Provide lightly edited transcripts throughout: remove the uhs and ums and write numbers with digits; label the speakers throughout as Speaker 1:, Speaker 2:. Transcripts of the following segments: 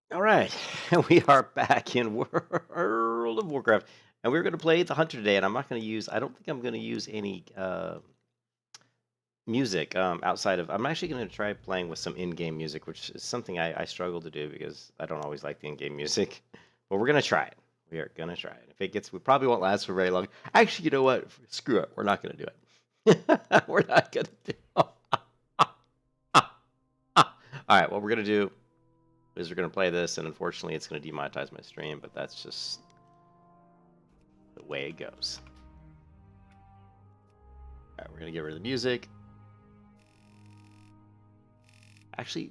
Speaker 1: All right, we are back in World of Warcraft, and we're going to play the Hunter today. And I'm not going to use. I don't think I'm going to use any music outside of. I'm actually going to try playing with some in-game music, which is something I struggle to do because I don't always like the in-game music. But we're going to try it. We are going to try it. If it gets, we probably won't last for very long. Actually, you know what? Screw it. We're not going to do it. We're not going to do. All right, what we're going to do is we're going to play this, and unfortunately it's going to demonetize my stream, but that's just the way it goes. All right, we're going to get rid of the music. Actually,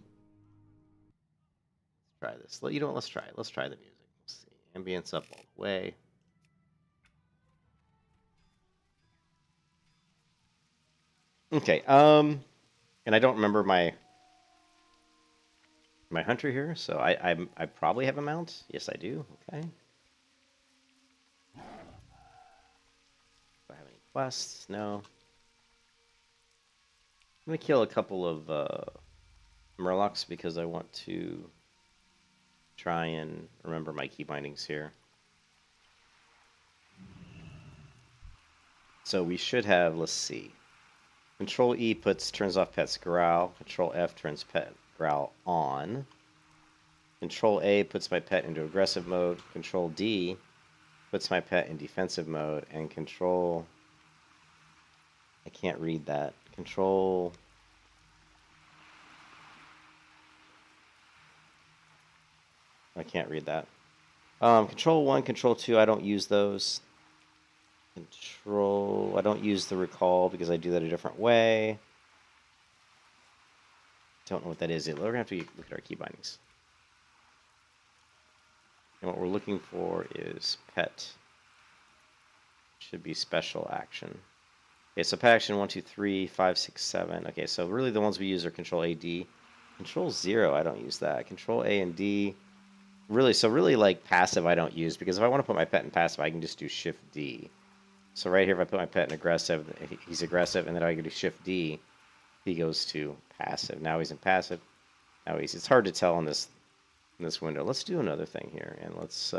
Speaker 1: let's try this. You know what? Let's try it. Let's try the music. Let's see. Ambience up all the way. Okay. And I don't remember my hunter here, so I probably have a mount. Yes, I do. Okay. Do I have any quests? No. I'm gonna kill a couple of Murlocs because I want to try and remember my key bindings here. So we should have, let's see. Control E turns off pet's growl. Control F turns pet growl on. Control A puts my pet into aggressive mode. Control D puts my pet in defensive mode. And Control... I can't read that. Control... I can't read that. Control 1, Control 2, I don't use those. Control... I don't use the recall because I do that a different way. Don't know what that is. We're going to have to look at our key bindings. And what we're looking for is pet. Should be special action. Okay, so pet action 1, 2, 3, 5, 6, 7. Okay, so really the ones we use are Control A, D. Control 0, I don't use that. Control A and D. Really like passive I don't use, because if I want to put my pet in passive, I can just do Shift D. So right here, if I put my pet in aggressive, he's aggressive, and then I can do Shift D, he goes to passive. Now he's in passive. Now it's hard to tell in this window. Let's do another thing here, and let's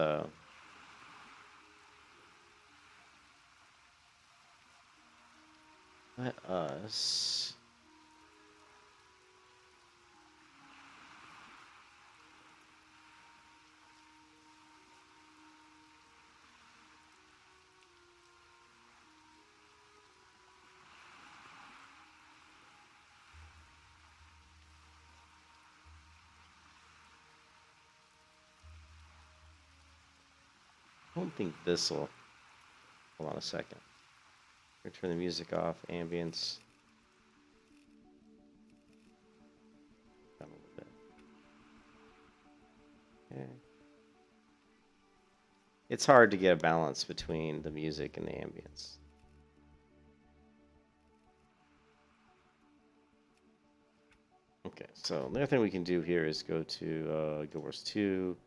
Speaker 1: let us I don't think this will. Hold on a second. I'm gonna turn the music off. Ambience. Down a little bit. Okay. It's hard to get a balance between the music and the ambience. Okay, so the other thing we can do here is go to Guild Wars 2.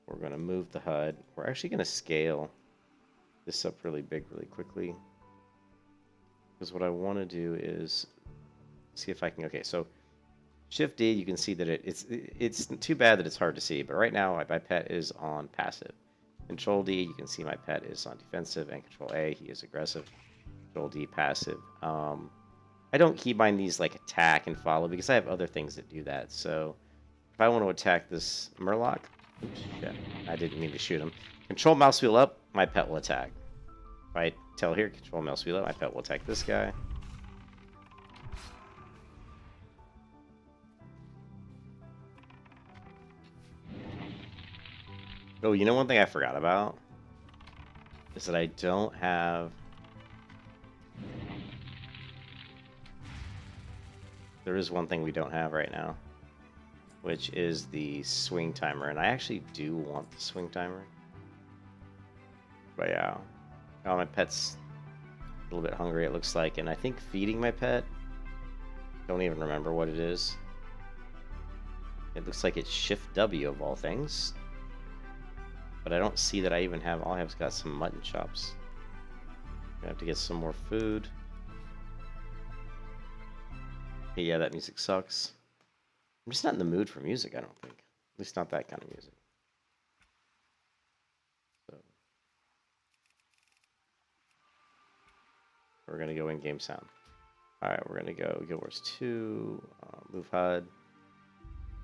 Speaker 1: We're going to move the HUD. We're actually going to scale this up really big really quickly. Because what I want to do is see if I can... Okay, so Shift D, you can see that it's too bad that it's hard to see. But right now, my pet is on passive. Control D, you can see my pet is on defensive. And Control A, he is aggressive. Control D, passive. I don't keybind these like attack and follow because I have other things that do that. So if I want to attack this Murloc... Oops, yeah, I didn't mean to shoot him. Control mouse wheel up, my pet will attack. If I tell here, control mouse wheel up, my pet will attack this guy. Oh, you know one thing I forgot about? Is that I don't have... There is one thing we don't have right now, which is the swing timer. And I actually do want the swing timer. But yeah. Oh, my pet's a little bit hungry, it looks like. And I think feeding my pet... Don't even remember what it is. It looks like it's Shift W of all things. But I don't see that I even have... All I have is got some mutton chops. I have to get some more food. Yeah, that music sucks. I'm just not in the mood for music, I don't think. least not that kind of music. So we're gonna go in-game sound. All right, we're gonna go Guild Wars 2, move HUD,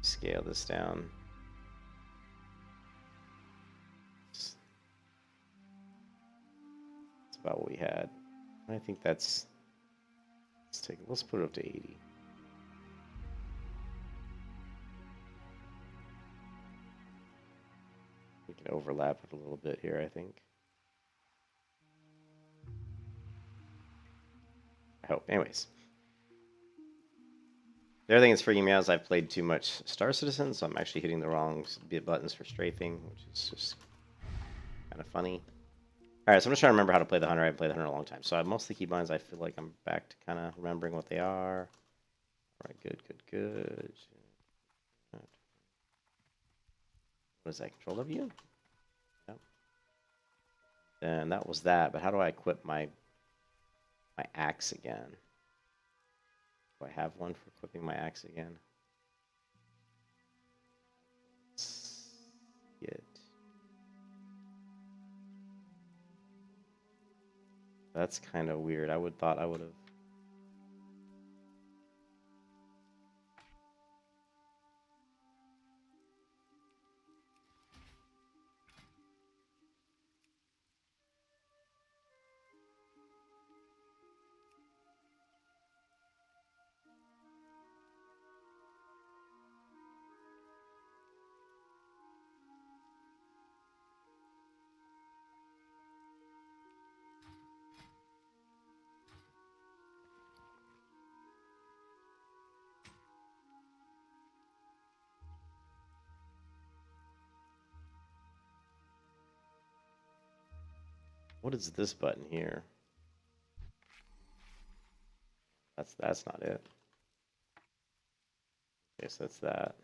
Speaker 1: scale this down. It's about what we had. I think that's. Let's put it up to 80. We can overlap it a little bit here, I think. I hope. Anyways. The other thing that's freaking me out is I've played too much Star Citizen, so I'm actually hitting the wrong buttons for strafing, which is just kind of funny. Alright, so I'm just trying to remember how to play the Hunter. I haven't played the Hunter in a long time. So most of the keybinds, I feel like I'm back to kind of remembering what they are. Alright, good, good, good. What is that, Control W? Yep. And that was that, but how do I equip my axe again? Do I have one for equipping my axe again? Let's get... That's kind of weird. I thought I would have... What is this button here? That's not it. Okay, so that's that.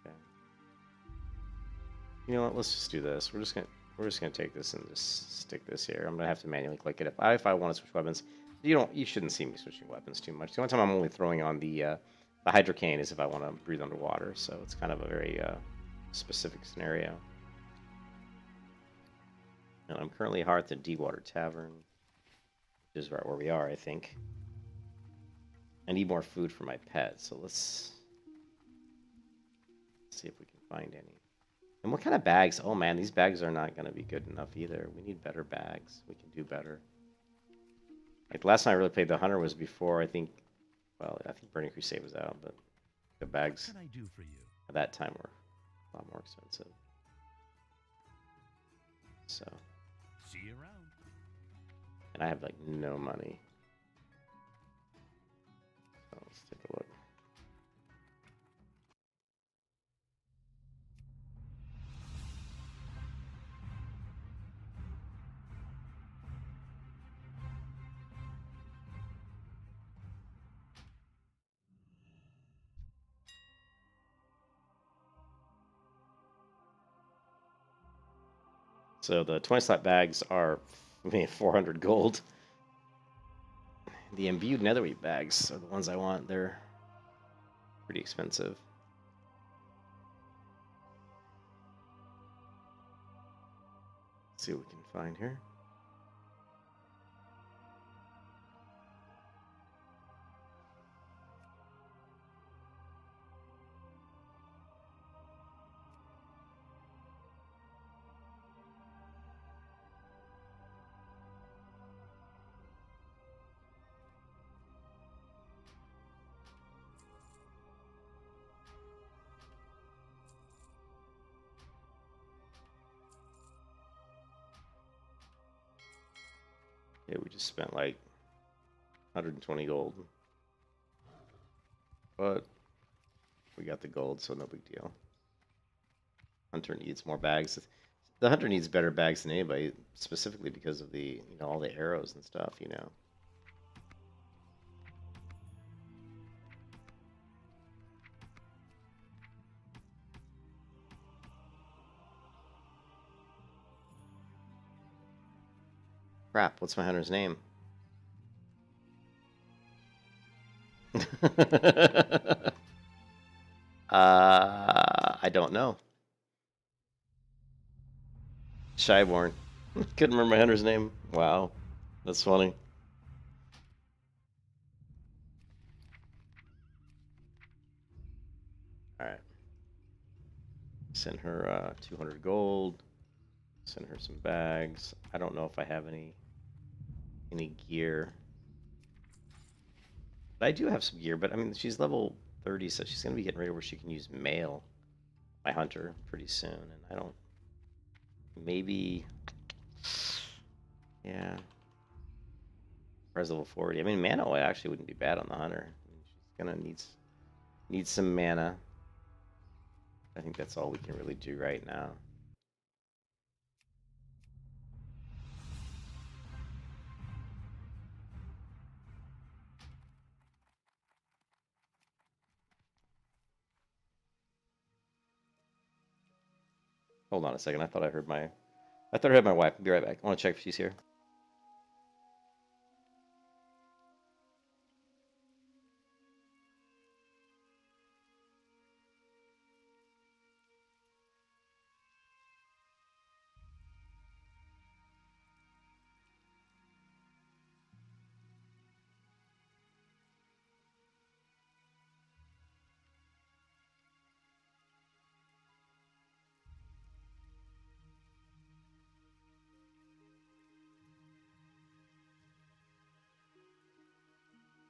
Speaker 1: Okay. You know what? Let's just do this. We're just gonna take this and just stick this here. I'm gonna have to manually click it if I want to switch weapons. You shouldn't see me switching weapons too much. The only time I'm only throwing on the hydrocane is if I want to breathe underwater. So it's kind of a very specific scenario. And I'm currently at the Deepwater Tavern, which is right where we are, I think. I need more food for my pet, so let's see if we can find any. And what kind of bags? Oh man, these bags are not going to be good enough either. We need better bags. We can do better. Like last time I really played the Hunter was before, I think Burning Crusade was out, but the bags
Speaker 2: what can I do for you?
Speaker 1: at that time were a lot more expensive. So.
Speaker 2: See you around.
Speaker 1: And I have like no money. So let's take a look. So the 20 slot bags are 400 gold. The imbued netherweave bags are the ones I want. They're pretty expensive. Let's see what we can find here. Yeah, we just spent like 120 gold. But we got the gold, so no big deal. Hunter needs more bags. The Hunter needs better bags than anybody, specifically because of the, all the arrows and stuff, Crap, what's my Hunter's name? I don't know. Shyborn. Couldn't remember my hunter's name. Wow. That's funny. Alright. Send her 200 gold. Send her some bags. I don't know if I have any gear. But I do have some gear, but I mean, she's level 30, so she's going to be getting ready where she can use mail, my hunter, pretty soon. And I don't... Maybe... Yeah. Where's level 40? I mean, mana actually wouldn't be bad on the hunter. I mean, she's going to need some mana. I think that's all we can really do right now. Hold on a second. I thought I heard my wife. I'll be right back. I want to check if she's here.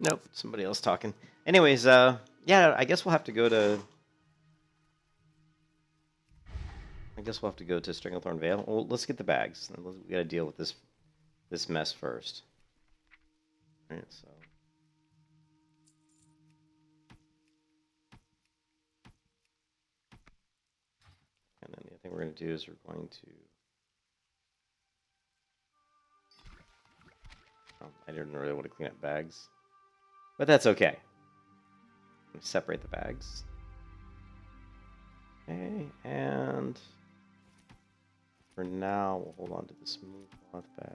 Speaker 1: Nope, somebody else talking. Anyways, yeah, I guess we'll have to go to Stranglethorn Vale. Well, let's get the bags. We gotta deal with this mess first. All right, so. And then the other thing we're gonna do is we're going to. Oh, I didn't really want to clean up bags, but that's okay. Separate the bags. Okay, and for now, we'll hold on to the smooth cloth bag.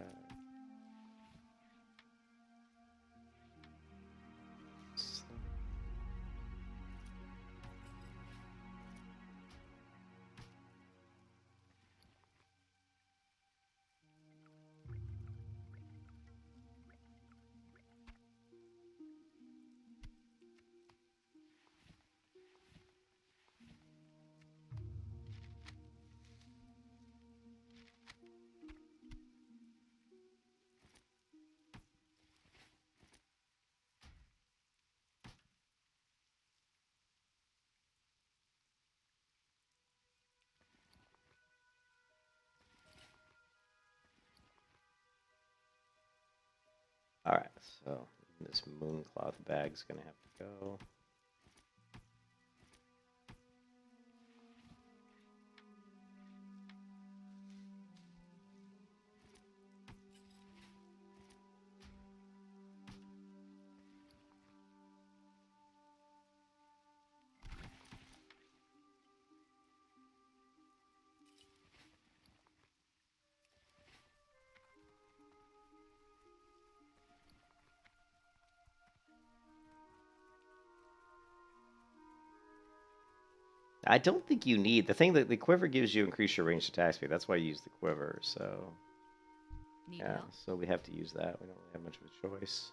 Speaker 1: Alright, so this mooncloth bag's gonna have to go. I don't think you need the thing that the quiver gives you increase your ranged attack speed. That's why you use the quiver. So yeah, so we have to use that. We don't really have much of a choice.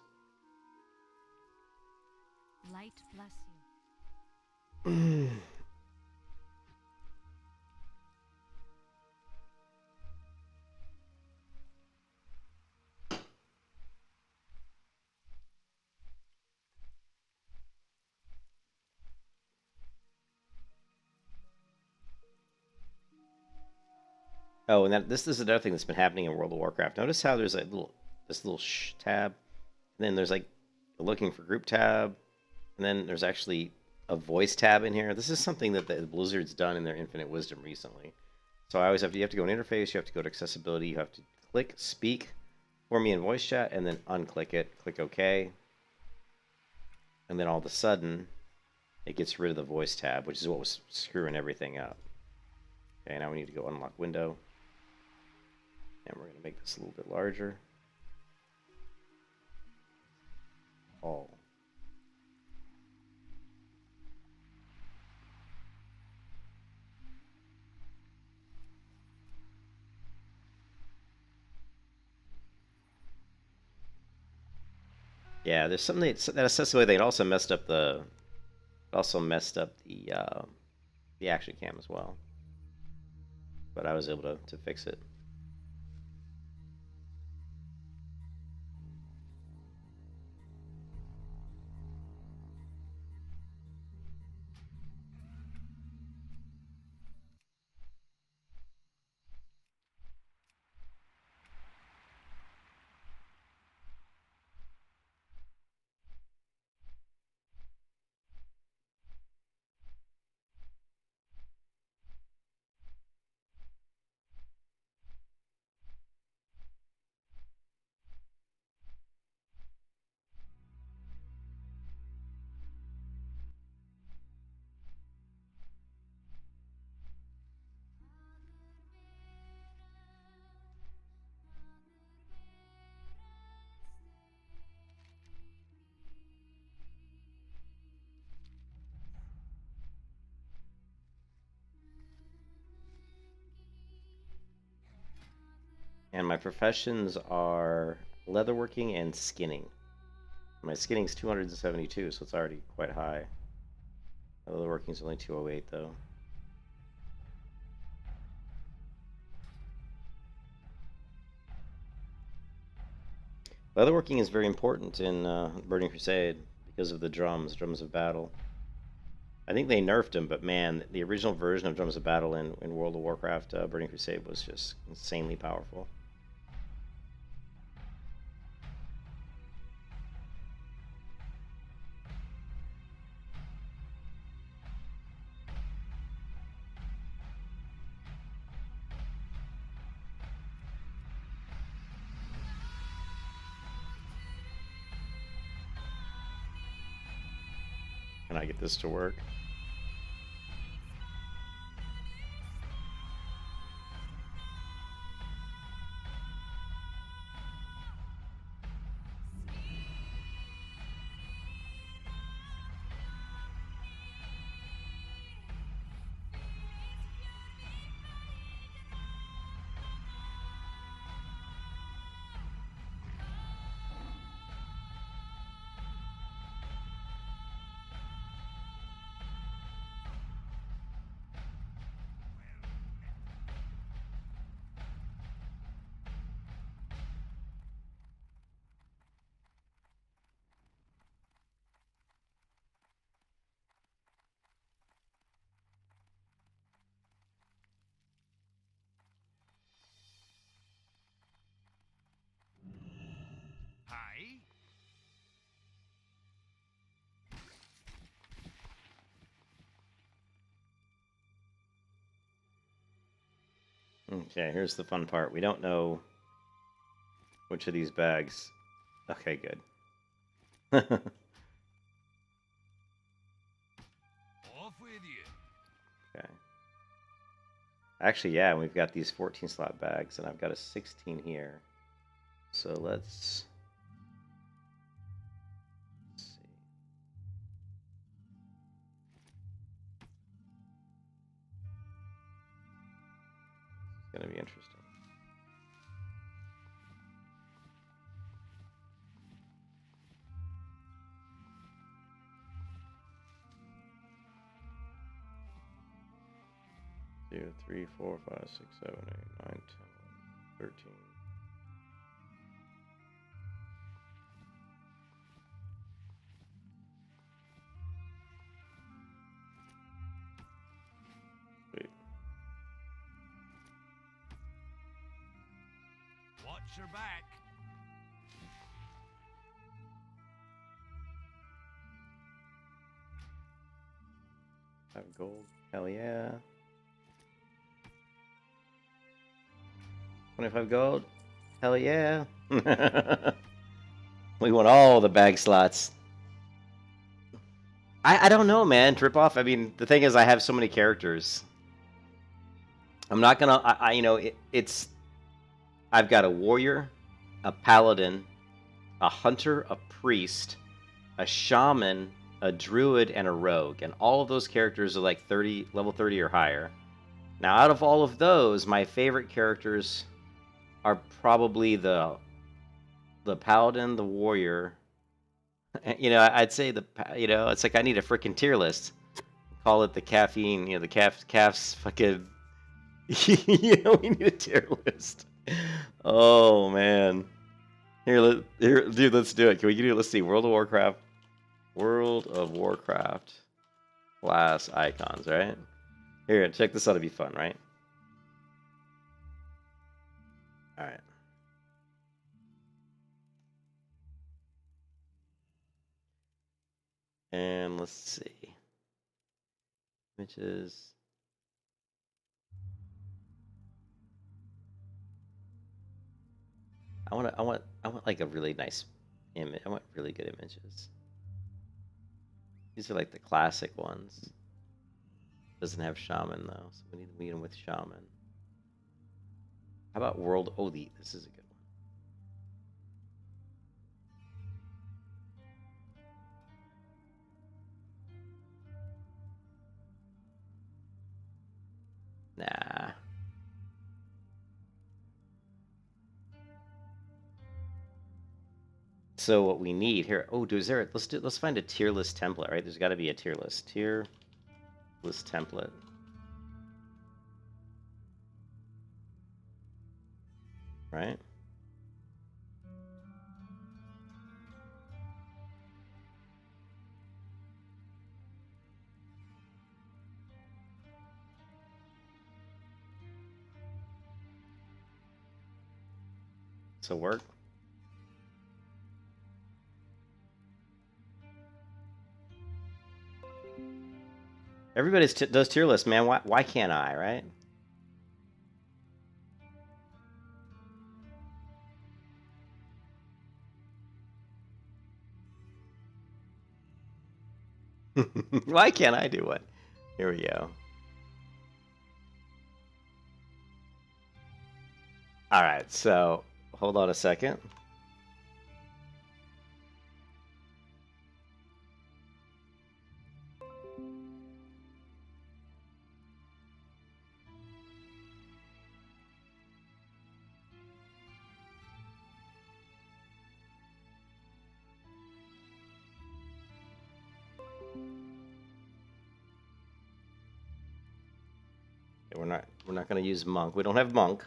Speaker 2: Light bless you.
Speaker 1: Oh, and this is another thing that's been happening in World of Warcraft. Notice how there's a this little tab, and then there's like the looking for group tab, and then there's actually a voice tab in here. This is something that the Blizzard's done in their infinite wisdom recently. So I always have to go in interface, you have to go to accessibility, you have to click speak for me in voice chat, and then unclick it, click OK, and then all of a sudden it gets rid of the voice tab, which is what was screwing everything up. Okay, now we need to go unlock window. And we're going to make this a little bit larger. All. Yeah, there's something that accessibility thing. It also messed up the action cam as well. But I was able to fix it. And my professions are leatherworking and skinning. My skinning's 272, so it's already quite high. Leatherworking's only 208 though. Leatherworking is very important in Burning Crusade because of the drums of battle. I think they nerfed them, but man, the original version of drums of battle in World of Warcraft Burning Crusade was just insanely powerful. Can I get this to work?
Speaker 3: Hi.
Speaker 1: Okay, here's the fun part. We don't know which of these bags. Okay, good.
Speaker 3: Off with you.
Speaker 1: Okay. Actually, yeah, we've got these 14 slot bags, and I've got a 16 here. So let's see. It's going to be interesting. Two, 3, 4, 5, 6, 7, 8, 9, 10, 11, 13. Sweet.
Speaker 3: Watch your back.
Speaker 1: Have gold. Hell yeah. 25 gold. Hell yeah. We want all the bag slots. I don't know, man. Trip off. I mean, the thing is, I have so many characters. I'm not gonna. It's. I've got a warrior, a paladin, a hunter, a priest, a shaman, a druid, and a rogue, and all of those characters are like level 30 or higher. Now, out of all of those, my favorite characters are probably the paladin, the warrior, You know, I'd say it's like I need a freaking tier list. Call it the caffeine, the calf's fucking. We need a tier list. Oh man, here, dude, let's do it. Can we do? Let's see, World of Warcraft class icons, right? Here, check this out. To be fun, right? All right. And let's see. Images. I want like a really nice image. I want really good images. These are like the classic ones. Doesn't have shaman though, so we need to meet him with shaman. How about world? Oh, this is a good one. Nah. So what we need here? Oh, let's find a tier list template, right? There's got to be a tier list. Tier list template. Right? So work. Everybody does tier list, man. Why can't I, right? Why can't I do one? Here we go. All right, so hold on a second. We're not going to use monk. We don't have monk.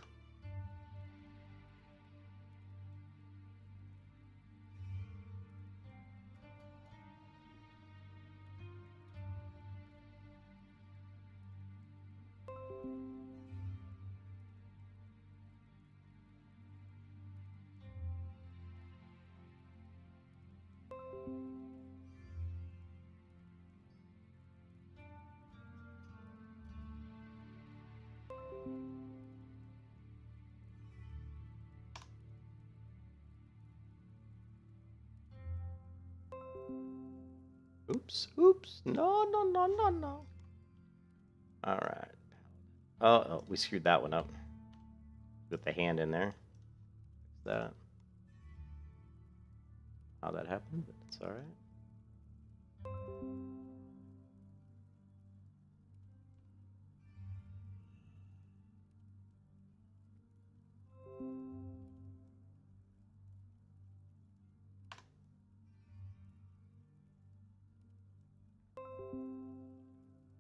Speaker 1: Oops. No. All right. Oh, we screwed that one up. With the hand in there. That. How that happened, but it's all right.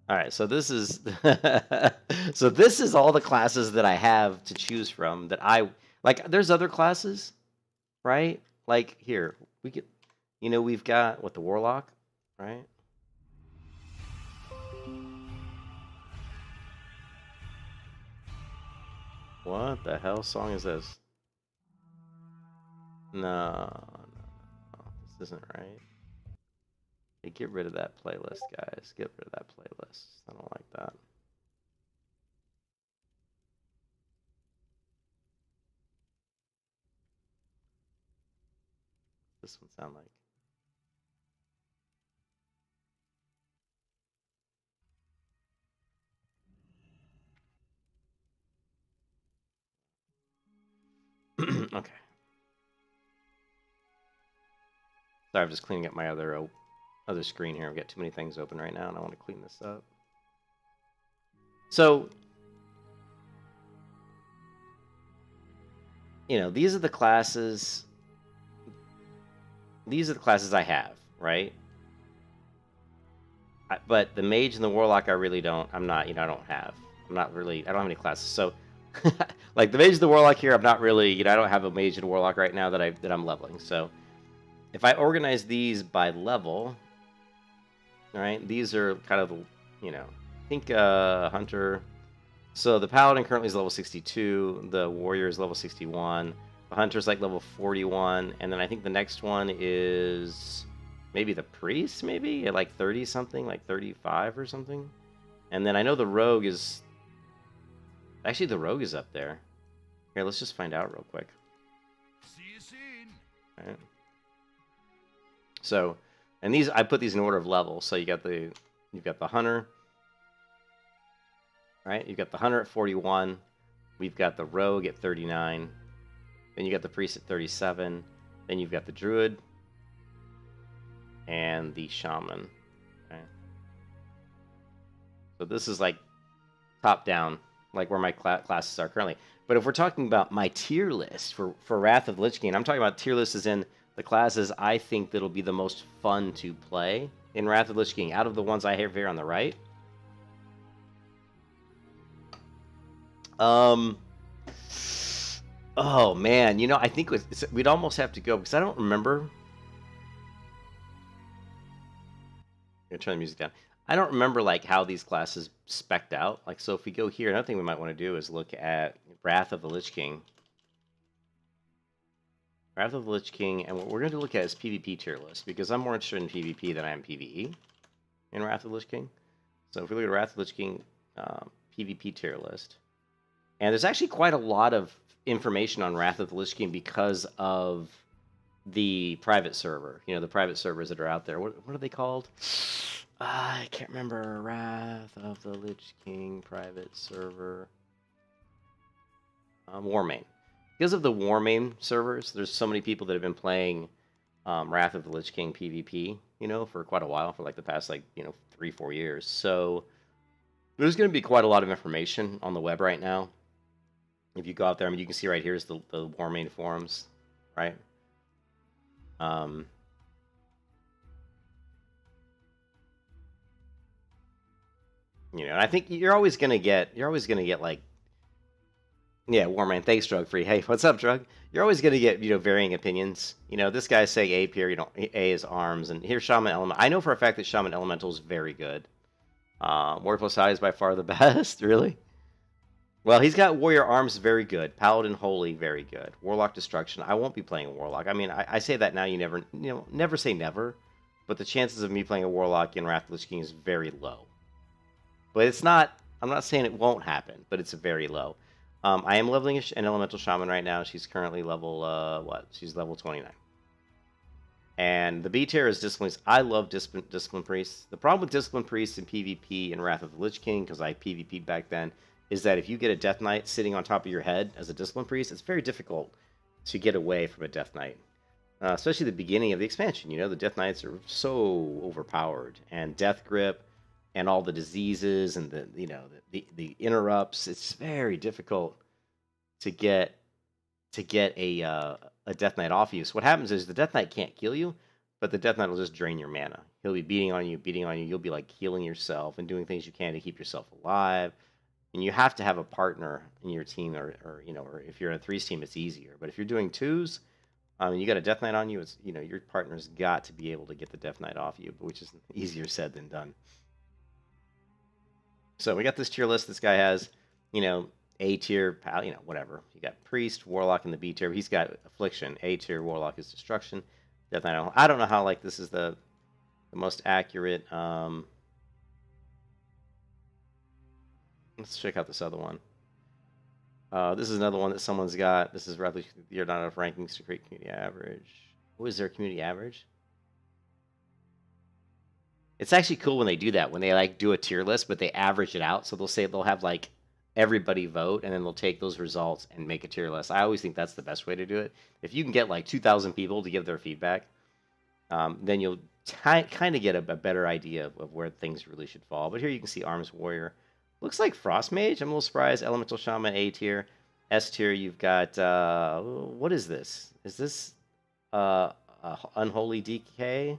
Speaker 1: All right, so this is this is all the classes that I have to choose from that I like. There's other classes, right? Like here, we've got the warlock, right? What the hell song is this? No, this isn't right. Hey, get rid of that playlist, guys. Get rid of that playlist. I don't like that. This one sound like. Okay. Sorry, I'm just cleaning up my other screen here. I've got too many things open right now, and I want to clean this up. So, these are the classes these are the classes I have, right? But the mage and the warlock, I really don't. I'm not. I don't have. I'm not really. I don't have any classes. So, like the mage and the warlock here, I'm not really. I don't have a mage and warlock right now that I'm leveling. So, if I organize these by level, all right, these are kind of I think hunter. So the paladin currently is level 62. The warrior is level 61. The hunter's like level 41, and then I think the next one is maybe the priest, maybe at like 30 something, like 35 or something. And then I know the rogue is actually up there. Here, let's just find out real quick.
Speaker 3: See you soon.
Speaker 1: All right. So, and these I put these in order of level. So you've got the hunter, right? You've got the hunter at 41. We've got the rogue at 39. Then you got the priest at 37. Then you've got the druid and the shaman. Okay. So this is like top down, like where my classes are currently. But if we're talking about my tier list for Wrath of the Lich King, I'm talking about tier list as in the classes I think that'll be the most fun to play in Wrath of the Lich King out of the ones I have here on the right. Oh man, I think we'd almost have to go because I don't remember. I'm gonna turn the music down. I don't remember like how these classes spec'd out. Like, so if we go here, another thing we might want to do is look at Wrath of the Lich King. Wrath of the Lich King, and what we're going to look at is PvP tier list because I'm more interested in PvP than I am PvE in Wrath of the Lich Lich King. So if we look at Wrath of the Lich King PvP tier list, and there's actually quite a lot of information on Wrath of the Lich King because of the private server. The private servers that are out there. What are they called? I can't remember. Wrath of the Lich King private server. Warmane. Because of the Warmane servers, there's so many people that have been playing Wrath of the Lich King PvP, for quite a while, for like the past 3-4 years. So there's going to be quite a lot of information on the web right now. If you go out there, you can see right here is the Warmane forums, right? I think you're always gonna get like, yeah, Warmane. Thanks, Drug Free. Hey, what's up, Drug? You're always gonna get varying opinions. This guy's saying A here, A is arms, and here's Shaman Element. I know for a fact that Shaman Elemental is very good. Warrior plus High is by far the best, really. Well, he's got Warrior Arms, very good. Paladin Holy, very good. Warlock Destruction. I won't be playing a Warlock. I mean, I say that now. You never say never, but the chances of me playing a Warlock in Wrath of the Lich King is very low. But it's not. I'm not saying it won't happen, but it's very low. I am leveling an Elemental Shaman right now. She's currently level what? She's level 29. And the B tier is Discipline. I love Discipline Priests. The problem with Discipline Priests in PvP in Wrath of the Lich King, because I PvP'd back then, is that if you get a Death Knight sitting on top of your head as a Discipline Priest, it's very difficult to get away from a Death Knight. Especially the beginning of the expansion. The Death Knights are so overpowered. And Death Grip and all the diseases and the interrupts, it's very difficult to get a Death Knight off you. So what happens is the Death Knight can't kill you, but the Death Knight will just drain your mana. He'll be beating on you. You'll be like healing yourself and doing things you can to keep yourself alive. And you have to have a partner in your team, or if you're in a 3s team, it's easier. But if you're doing 2s, you got a Death Knight on you, it's your partner's got to be able to get the Death Knight off you, which is easier said than done. So we got this tier list. This guy has, A tier, whatever. You got Priest, Warlock in the B tier. He's got Affliction. A tier, Warlock is Destruction. Death Knight. I don't know how this is the most accurate. Let's check out this other one. This is another one that someone's got. This is roughly, you're not enough rankings to create community average. What is their community average? It's actually cool when they do that, when they do a tier list, but they average it out. So they'll have everybody vote, and then they'll take those results and make a tier list. I always think that's the best way to do it. If you can get 2,000 people to give their feedback, then you'll kind of get a better idea of where things really should fall. But here you can see Arms Warrior. Looks like Frost Mage. I'm a little surprised. Elemental Shaman, A tier. S tier, you've got, what is this? Is this Unholy Decay.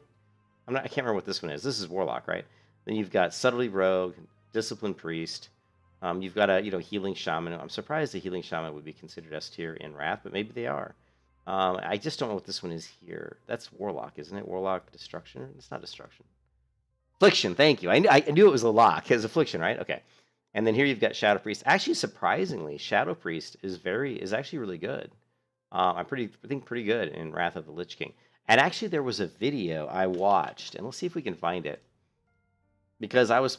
Speaker 1: I can't remember what this one is. This is Warlock, right? Then you've got Subtlety Rogue, Discipline Priest. You've got a Healing Shaman. I'm surprised the Healing Shaman would be considered S tier in Wrath, but maybe they are. I just don't know what this one is here. That's Warlock, isn't it? Warlock Destruction? It's not Destruction. Affliction, thank you. I knew it was a lock. It's Affliction, right? Okay. And then here you've got Shadow Priest. Actually, surprisingly, Shadow Priest is actually really good. I think pretty good in Wrath of the Lich King. And actually, there was a video I watched, and let's see if we can find it. Because I was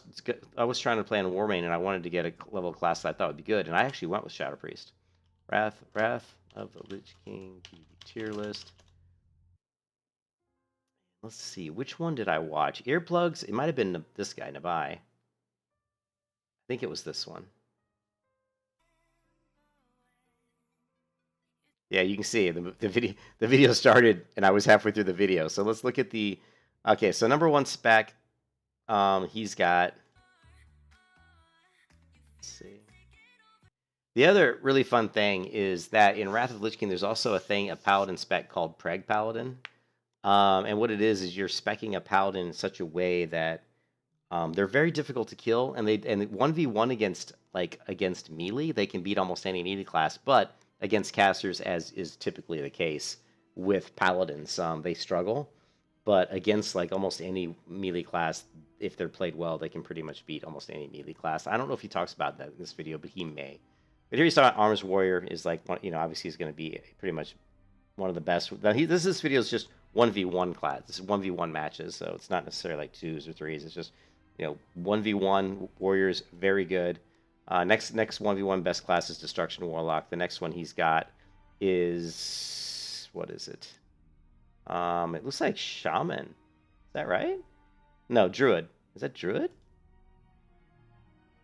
Speaker 1: trying to play on Warmane, and I wanted to get a level class that I thought would be good, and I actually went with Shadow Priest. Wrath of the Lich King tier list. Let's see, which one did I watch? Earplugs? It might have been this guy, Nabai. I think it was this one. Yeah, you can see the video started, and I was halfway through the video. So let's look at the. Okay, so number one spec, he's got. Let's see. The other really fun thing is that in Wrath of the Lich King, there's also a Paladin spec called Preg Paladin. And what it is you're speccing a Paladin in such a way that they're very difficult to kill, and 1v1 against melee, they can beat almost any melee class, but against casters, as is typically the case with Paladins, they struggle. But against like almost any melee class, if they're played well, they can pretty much beat almost any melee class. I don't know if he talks about that in this video, but he may. But here you saw Arms Warrior is like, obviously he's going to be pretty much one of the best. This video is just 1v1 class. This is 1v1 matches, so it's not necessarily like 2s or 3s. It's just 1v1 Warriors, very good. Next 1v1 best class is Destruction Warlock. The next one he's got is, what is it? It looks like Shaman. Is that right? No, Druid. Is that Druid?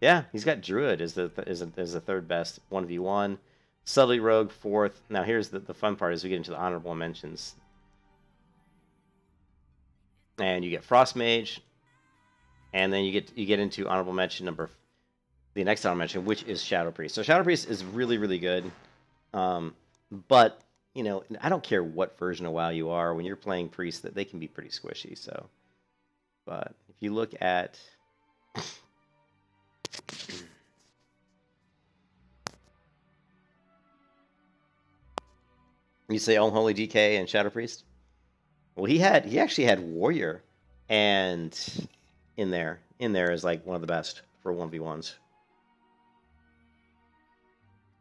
Speaker 1: Yeah, he's got Druid as the third best 1v1. Subtlety Rogue fourth. Now here's the fun part as we get into the honorable mentions. And you get Frost Mage, and then you get into honorable mention the next honorable mention, which is Shadow Priest. So Shadow Priest is really, really good. But I don't care what version of WoW you are. When you're playing Priest, that they can be pretty squishy. So, but if you look at you say Unholy DK and Shadow Priest. Well, he actually had Warrior, and in there is like one of the best for 1v1s.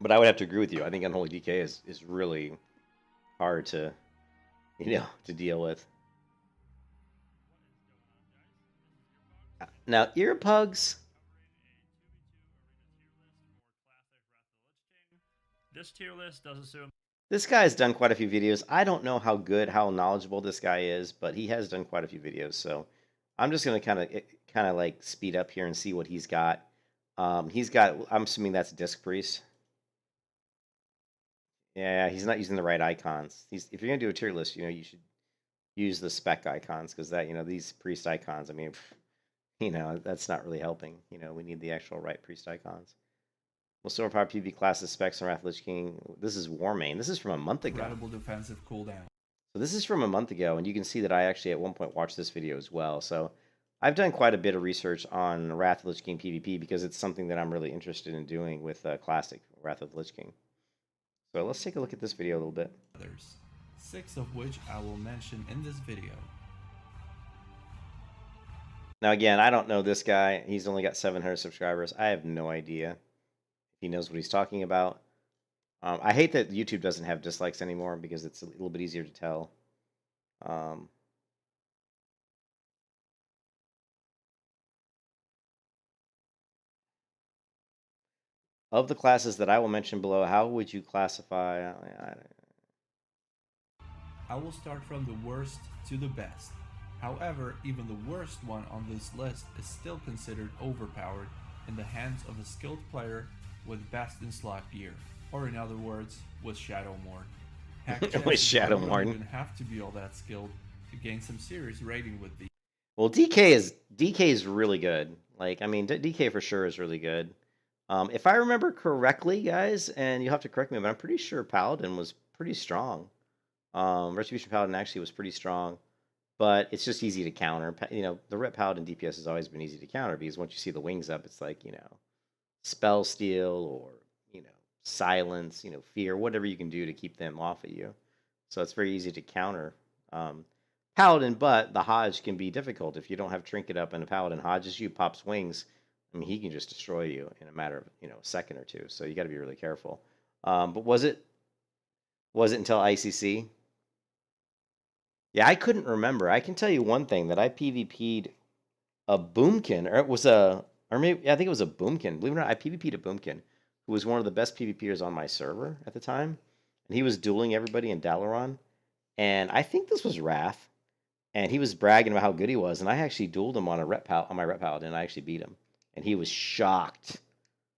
Speaker 1: But I would have to agree with you. I think Unholy DK is really hard to deal with. Now Earpugs.
Speaker 4: This tier list does assume.
Speaker 1: This guy's done quite a few videos. I don't know how knowledgeable this guy is, but he has done quite a few videos. So I'm just gonna kind of like speed up here and see what he's got. I'm assuming that's Disc Priest. Yeah, he's not using the right icons. If you're gonna do a tier list, you should use the spec icons, because these priest icons, I mean, that's not really helping. We need the actual right priest icons. Most overpowered PvP classes specs on Wrath of the Lich King. This is Warmane. This is from a month ago.
Speaker 5: Incredible defensive cooldown.
Speaker 1: So this is from a month ago, and you can see that I actually at one point watched this video as well. So I've done quite a bit of research on Wrath of the Lich King PvP, because it's something that I'm really interested in doing with Classic Wrath of the Lich King. So let's take a look at this video a little bit.
Speaker 5: Others, 6 of which I will mention in this video.
Speaker 1: Now again, I don't know this guy. He's only got 700 subscribers. I have no idea if he knows what he's talking about. I hate that YouTube doesn't have dislikes anymore, because it's a little bit easier to tell. Of the classes that I will mention below, how would you classify?
Speaker 5: I will start from the worst to the best. However, even the worst one on this list is still considered overpowered in the hands of a skilled player with best in slot gear, or in other words, with Shadowmourne.
Speaker 1: With Shadowmourne.
Speaker 5: You don't even have to be all that skilled to gain some serious rating with these.
Speaker 1: Well, DK is really good. DK for sure is really good. If I remember correctly, guys, and you'll have to correct me, but I'm pretty sure Paladin was pretty strong. Retribution Paladin actually was pretty strong, but it's just easy to counter. The Ret Paladin DPS has always been easy to counter because once you see the wings up, it's like, spell steal or, silence, fear, whatever you can do to keep them off of you. So it's very easy to counter Paladin, but the Hodge can be difficult if you don't have Trinket up and a Paladin Hodges you, pops wings. I mean, he can just destroy you in a matter of a second or two. So you got to be really careful. But was it until ICC? Yeah, I couldn't remember. I can tell you one thing that I PvP'd a Boomkin, or it was or maybe I think it was a Boomkin. Believe it or not, I PvP'd a Boomkin, who was one of the best PvPers on my server at the time, and he was dueling everybody in Dalaran. And I think this was Wrath, and he was bragging about how good he was, and I actually dueled him on my Ret Paladin, and I actually beat him, and he was shocked.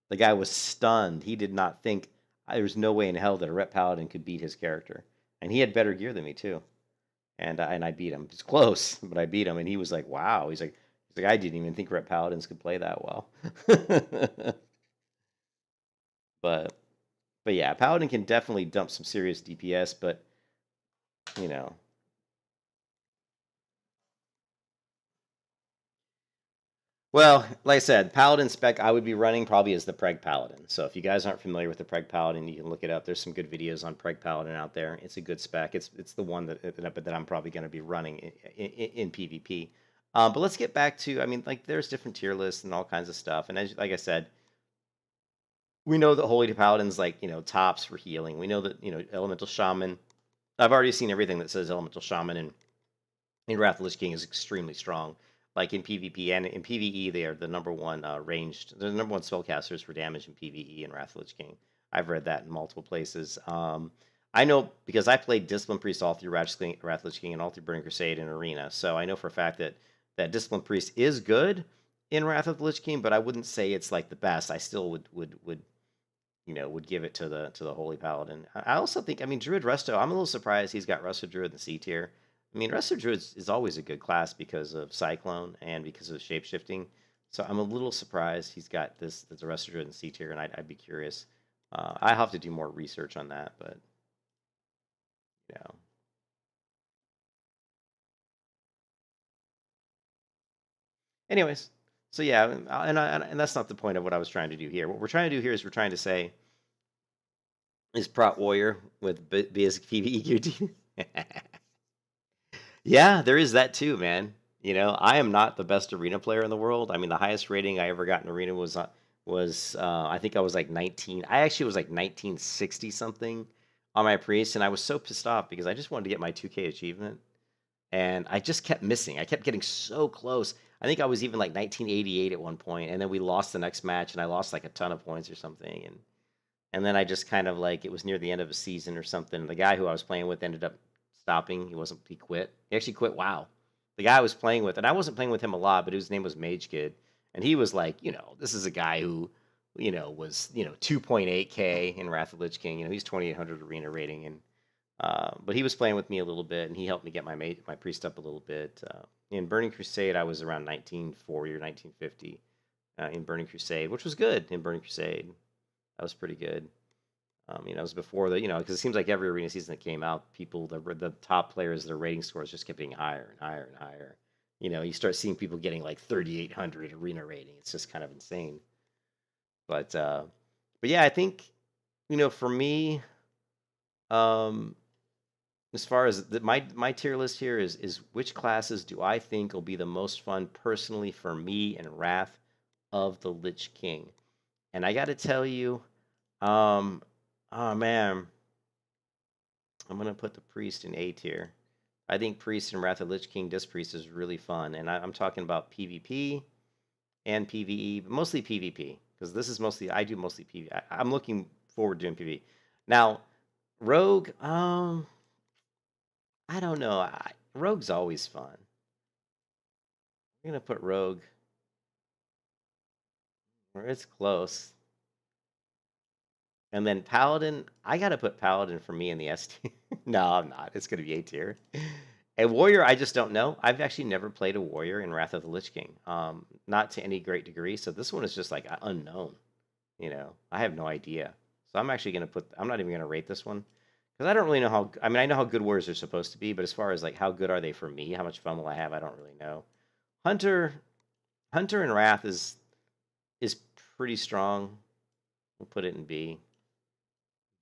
Speaker 1: The guy was stunned. He did not think there was no way in hell that a Ret Paladin could beat his character, and he had better gear than me too. And I beat him. It's close, but I beat him, and he was like, "Wow." He's like, I didn't even think Ret Paladins could play that well. but yeah, Paladin can definitely dump some serious DPS, but you know. Well, like I said, Paladin spec I would be running probably as the Preg Paladin. So if you guys aren't familiar with the Preg Paladin, you can look it up. There's some good videos on Preg Paladin out there. It's a good spec. It's the one that I'm probably going to be running in PvP. But let's get back to, I mean, like there's different tier lists and all kinds of stuff. And like I said, we know that Holy Paladin's like, tops for healing. We know that, Elemental Shaman. I've already seen everything that says Elemental Shaman in Wrath of the Lich King is extremely strong. Like in PvP and in PvE, they are the number one ranged, the number one spellcasters for damage in PvE in Wrath of the Lich King. I've read that in multiple places. I know because I played Discipline Priest all through Wrath of the Lich King and all through Burning Crusade and Arena, so I know for a fact that Discipline Priest is good in Wrath of the Lich King, but I wouldn't say it's like the best. I still would give it to the Holy Paladin. I also think, I mean, Druid Resto, I'm a little surprised he's got Resto Druid in the C tier. I mean, Resto Druid is always a good class because of Cyclone and because of shapeshifting. So I'm a little surprised he's got the Resto Druid in C tier, and I'd be curious. I have to do more research on that, but you know. Anyways, so yeah, and that's not the point of what I was trying to do here. What we're trying to do here is we're trying to say is Prot Warrior with basic PvE gear. Yeah, there is that too, man. I am not the best arena player in the world. I mean, the highest rating I ever got in arena was I think I was like 19. I actually was like 1960 something on my priest, and I was so pissed off because I just wanted to get my 2K achievement, and I just kept missing. I kept getting so close. I think I was even like 1988 at one point, and then we lost the next match, and I lost like a ton of points or something, and then I just kind of like it was near the end of a season or something. The guy who I was playing with ended up stopping. He quit. He actually quit WoW. The guy I was playing with, and I wasn't playing with him a lot, but his name was Mage Kid. And he was like, this is a guy who, was, 2.8K in Wrath of Lich King. He's 2800 arena rating. And but he was playing with me a little bit, and he helped me get my priest up a little bit. In Burning Crusade, I was around 1940 or 1950 in Burning Crusade, which was good in Burning Crusade. That was pretty good. It was before because it seems like every arena season that came out, the top players, their rating scores just kept getting higher and higher and higher. You start seeing people getting like 3,800 arena rating. It's just kind of insane. But yeah, I think, for me, as far as my tier list here is which classes do I think will be the most fun personally for me in Wrath of the Lich King, and I got to tell you, oh man, I'm gonna put the priest in A tier. I think priest in Wrath of Lich King Disc Priest is really fun, and I'm talking about PvP and PvE, but mostly PvP because this is I do mostly PvP. I'm looking forward to doing PvE. Now, Rogue, I don't know. Rogue's always fun. I'm gonna put Rogue where it's close. And then Paladin, I gotta put Paladin for me in the S tier. No, I'm not. It's gonna be A tier. And Warrior, I just don't know. I've actually never played a Warrior in Wrath of the Lich King. Not to any great degree. So this one is just like unknown. I have no idea. So I'm actually gonna I'm not even gonna rate this one Because I don't really know how. I mean, I know how good warriors are supposed to be, but as far as like how good are they for me, how much fun will I have, I don't really know. Hunter, Hunter and Wrath is pretty strong. We'll put it in B.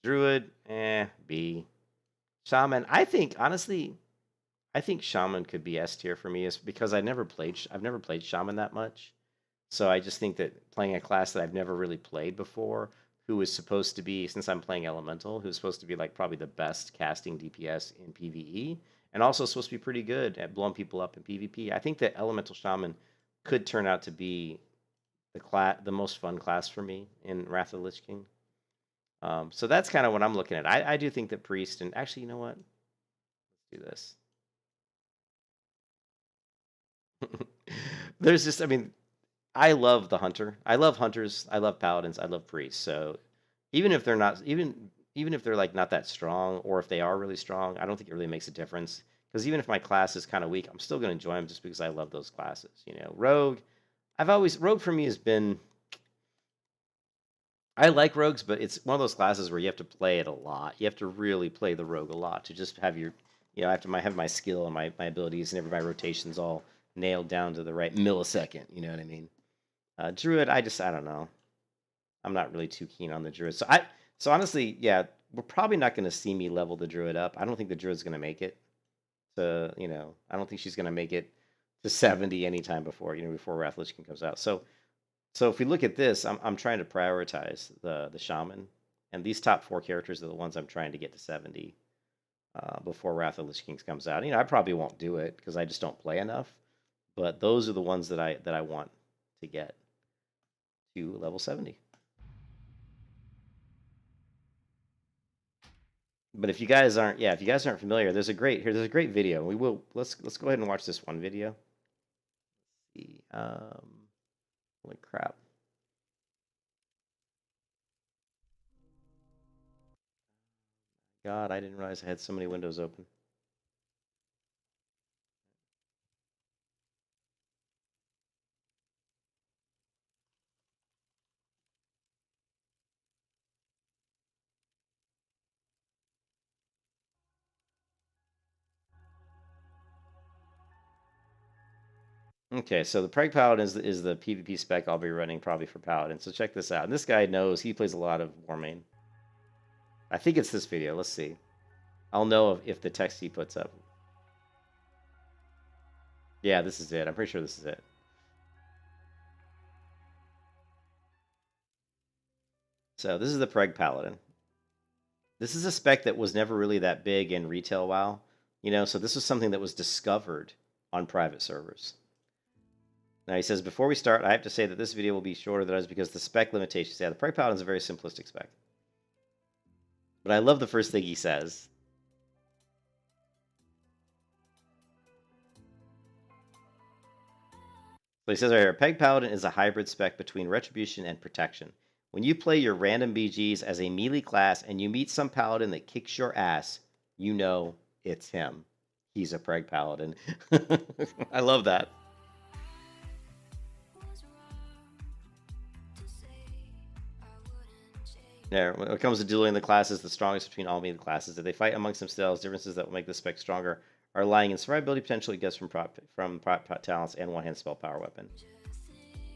Speaker 1: Druid, B. Shaman, I think honestly, I think Shaman could be S tier for me, is because I've never played Shaman that much. So I just think that playing a class that I've never really played before, who is supposed to be, since I'm playing Elemental, who's supposed to be like probably the best casting DPS in PvE, and also supposed to be pretty good at blowing people up in PvP. I think that Elemental Shaman could turn out to be the most fun class for me in Wrath of the Lich King. So that's kind of what I'm looking at. I do think that Priest, and actually, you know what? Let's do this. There's just, I mean, I love the Hunter. I love Hunters. I love Paladins. I love Priests. So even if they're not, even if they're like not that strong, or if they are really strong, I don't think it really makes a difference. Because even if my class is kind of weak, I'm still going to enjoy them just because I love those classes. You know, Rogue. Rogue for me has been. I like rogues, but it's one of those classes where you have to play it a lot. You have to really play the rogue a lot to just have your, I have to have my skill and my abilities and my rotations all nailed down to the right millisecond. You know what I mean? Druid, I don't know. I'm not really too keen on the Druid. So honestly, yeah, we're probably not going to see me level the Druid up. I don't think the Druid's going to make it to, I don't think she's going to make it to 70 anytime before, before Wrath Lich King comes out. So if we look at this, I'm trying to prioritize the Shaman, and these top 4 characters are the ones I'm trying to get to 70 before Wrath of the Lich King comes out. I probably won't do it because I just don't play enough, but those are the ones that I want to get to level 70. But if you guys aren't, familiar, there's a great video. Let's go ahead and watch this one video. Let's see, holy crap. God, I didn't realize I had so many windows open. Okay, so the Preg Paladin is the PvP spec I'll be running probably for Paladin. So check this out. And this guy knows, he plays a lot of Warmane. I think it's this video. Let's see. I'll know if the text he puts up. Yeah, this is it. I'm pretty sure this is it. So this is the Preg Paladin. This is a spec that was never really that big in retail WoW. So this was something that was discovered on private servers. Now he says, before we start, I have to say that this video will be shorter than others because the spec limitations. Yeah, the Preg Paladin is a very simplistic spec. But I love the first thing he says. So he says right here, Preg Paladin is a hybrid spec between Retribution and Protection. When you play your random BGs as a melee class and you meet some Paladin that kicks your ass, you know it's him. He's a Preg Paladin. I love that. There, when it comes to dueling the classes, the strongest between all melee classes, if they fight amongst themselves, differences that will make the spec stronger are lying in survivability potential it gets from prop talents and one-hand spell power weapon.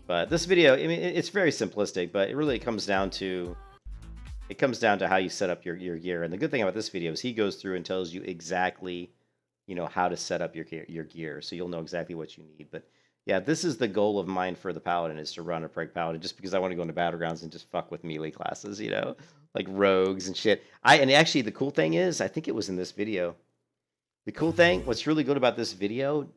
Speaker 1: But this video, I mean, it's very simplistic, but it really comes down to how you set up your gear. And the good thing about this video is he goes through and tells you exactly, how to set up your gear, so you'll know exactly what you need. But yeah, this is the goal of mine for the Paladin, is to run a Preg Paladin, just because I want to go into Battlegrounds and just fuck with melee classes, like rogues and shit. And actually, the cool thing is, I think it was in this video. The cool thing, what's really good about this video,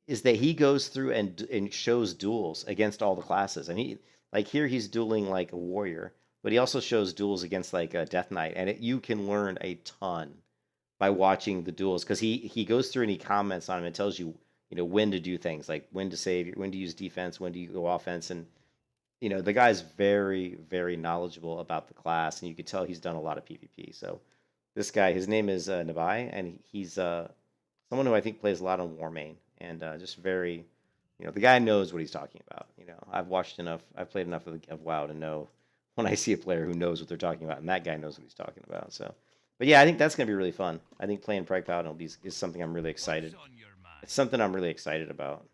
Speaker 1: is that he goes through and shows duels against all the classes. And here he's dueling like a warrior, but he also shows duels against like a Death Knight, and you can learn a ton by watching the duels, because he goes through and he comments on them and tells you, when to do things, like when to save, when to use defense, when to go offense. And, the guy's very, very knowledgeable about the class, and you can tell he's done a lot of PvP. So this guy, his name is Nabai, and he's someone who I think plays a lot on Warmane, and just very, the guy knows what he's talking about. I've played enough of WoW to know when I see a player who knows what they're talking about, and that guy knows what he's talking about. So, But yeah, I think that's gonna be really fun. I think playing Pride Cloud is something I'm really excited.
Speaker 3: What's on your mind?
Speaker 1: It's something I'm really excited about.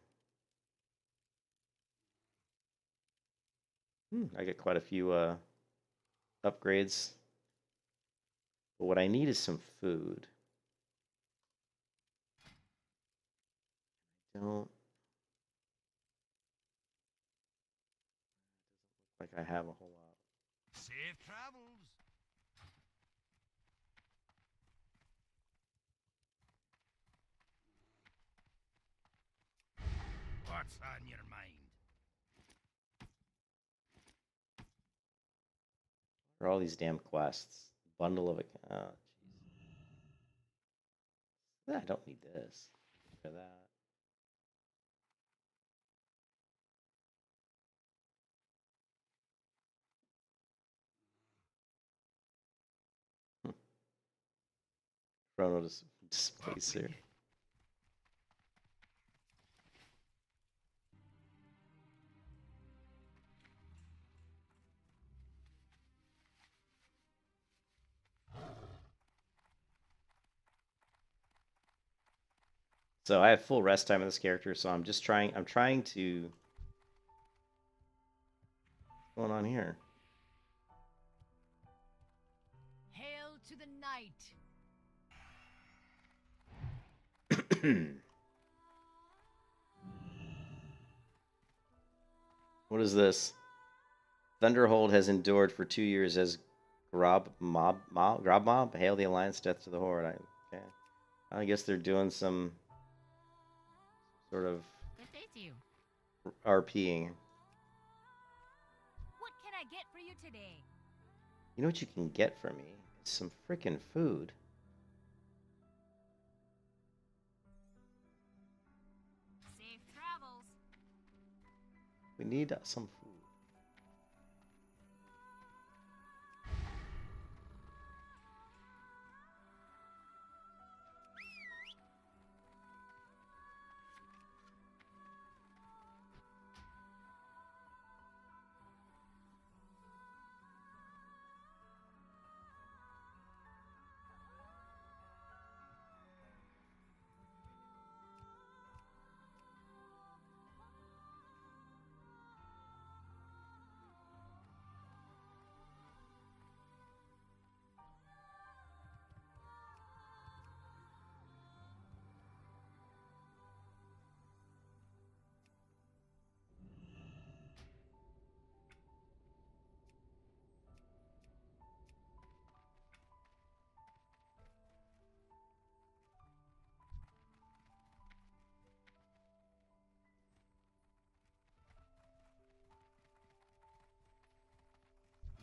Speaker 1: I get quite a few upgrades. But what I need is some food. Don't like I have a whole lot.
Speaker 3: Safe travels. What's on your mind?
Speaker 1: For all these damn quests. Bundle of it. Oh, jeez. I don't need this. For that. Chrono displacer. So I have full rest time of this character, so I'm trying to what's going on here?
Speaker 2: Hail to the night.
Speaker 1: What is this? Thunderhold has endured for 2 years as Grob Mob. Hail the Alliance, death to the Horde. Okay. I guess they're doing some sort of
Speaker 2: Good day to you.
Speaker 1: RPing.
Speaker 2: What can I get for you today?
Speaker 1: You know what you can get from me? It's some freaking food.
Speaker 2: Safe travels.
Speaker 1: We need some food.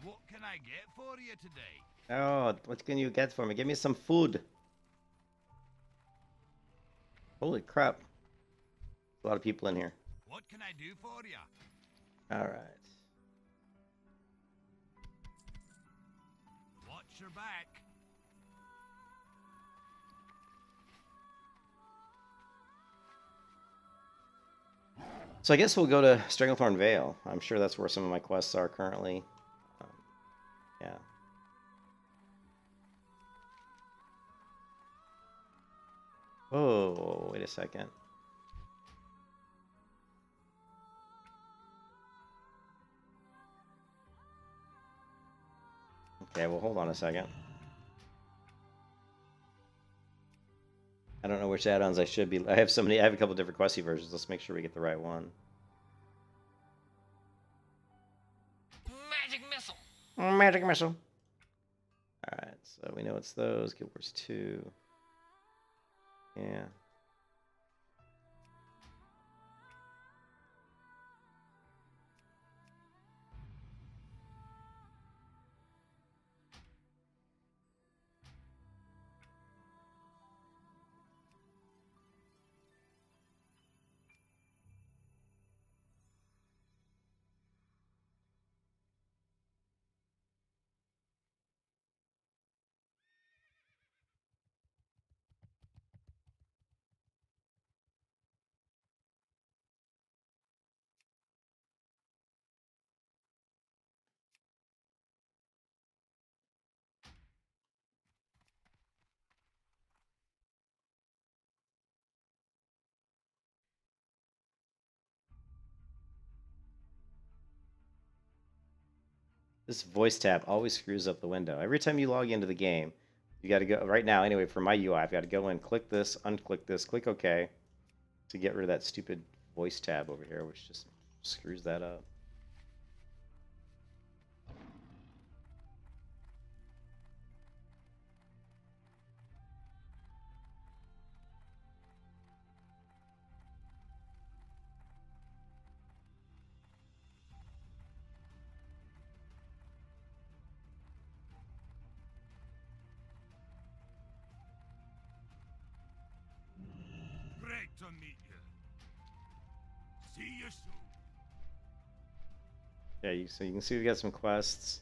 Speaker 3: What can I get for you today?
Speaker 1: Oh, what can you get for me? Give me some food. Holy crap. A lot of people in here.
Speaker 3: What can I do for you?
Speaker 1: Alright.
Speaker 3: Watch your back.
Speaker 1: So I guess we'll go to Stranglethorn Vale. I'm sure that's where some of my quests are currently. Um, yeah. Oh, wait a second. Okay, well, hold on a second. I don't know which add-ons I should be. I have so many. I have a couple different questy versions. Let's make sure we get the right one.
Speaker 3: Magic missile.
Speaker 1: Magic missile. All right, so we know it's those. Guild Wars 2. Yeah. This voice tab always screws up the window. Every time you log into the game, you got to go right now. Anyway, for my UI, I've got to go in, click this, unclick this, click OK to get rid of that stupid voice tab over here, which just screws that up.
Speaker 3: Great to meet you. See you soon.
Speaker 1: Yeah, so you can see we got some quests.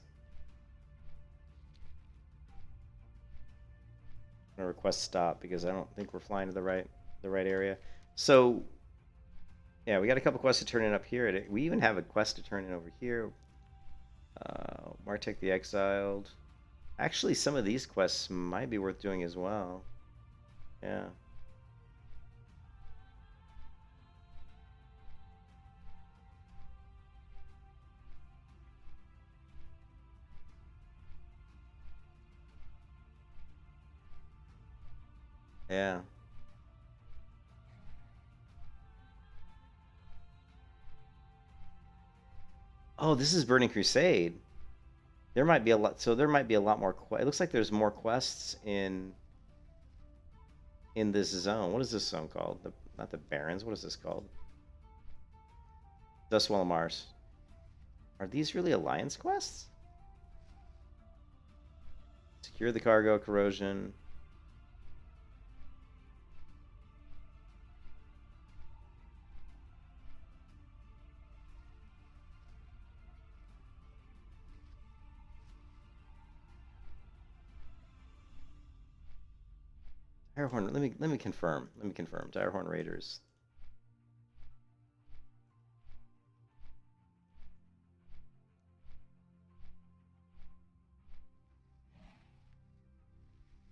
Speaker 1: I'm gonna request stop because I don't think we're flying to the right area. So yeah, we got a couple quests to turn in up here. We even have a quest to turn in over here. Martek the Exiled. Actually, some of these quests might be worth doing as well. Yeah. Yeah. Oh, this is Burning Crusade. There might be a lot. So there might be a lot more. It looks like there's more quests in this zone. What is this zone called? Not the Barrens. What is this called? Dustwall Mars. Are these really Alliance quests? Secure the cargo, corrosion. Direhorn. Let me confirm. Let me confirm. Direhorn Raiders.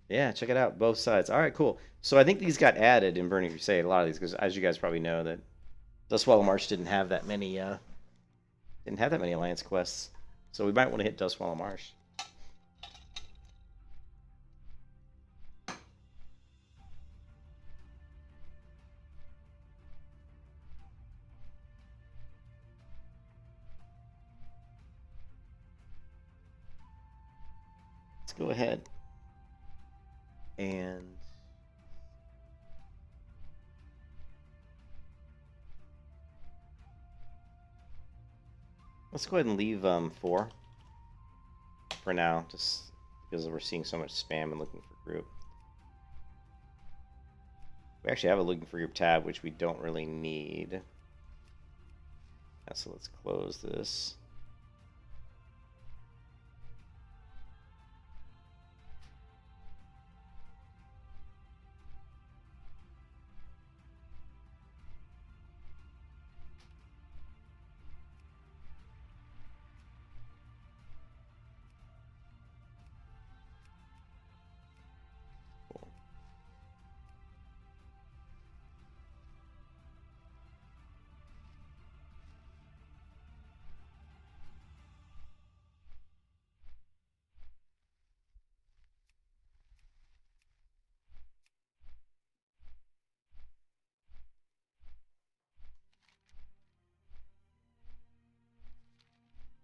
Speaker 1: Yeah, check it out. Both sides. All right, cool. So I think these got added in Burning Crusade. A lot of these, because as you guys probably know, that Dustwallow Marsh didn't have that many. Didn't have that many Alliance quests. So we might want to hit Dustwallow Marsh. Let's go ahead and let's go ahead and leave 4 for now, just because we're seeing so much spam and looking for group. We actually have a looking for group tab, which we don't really need. Yeah, so let's close this.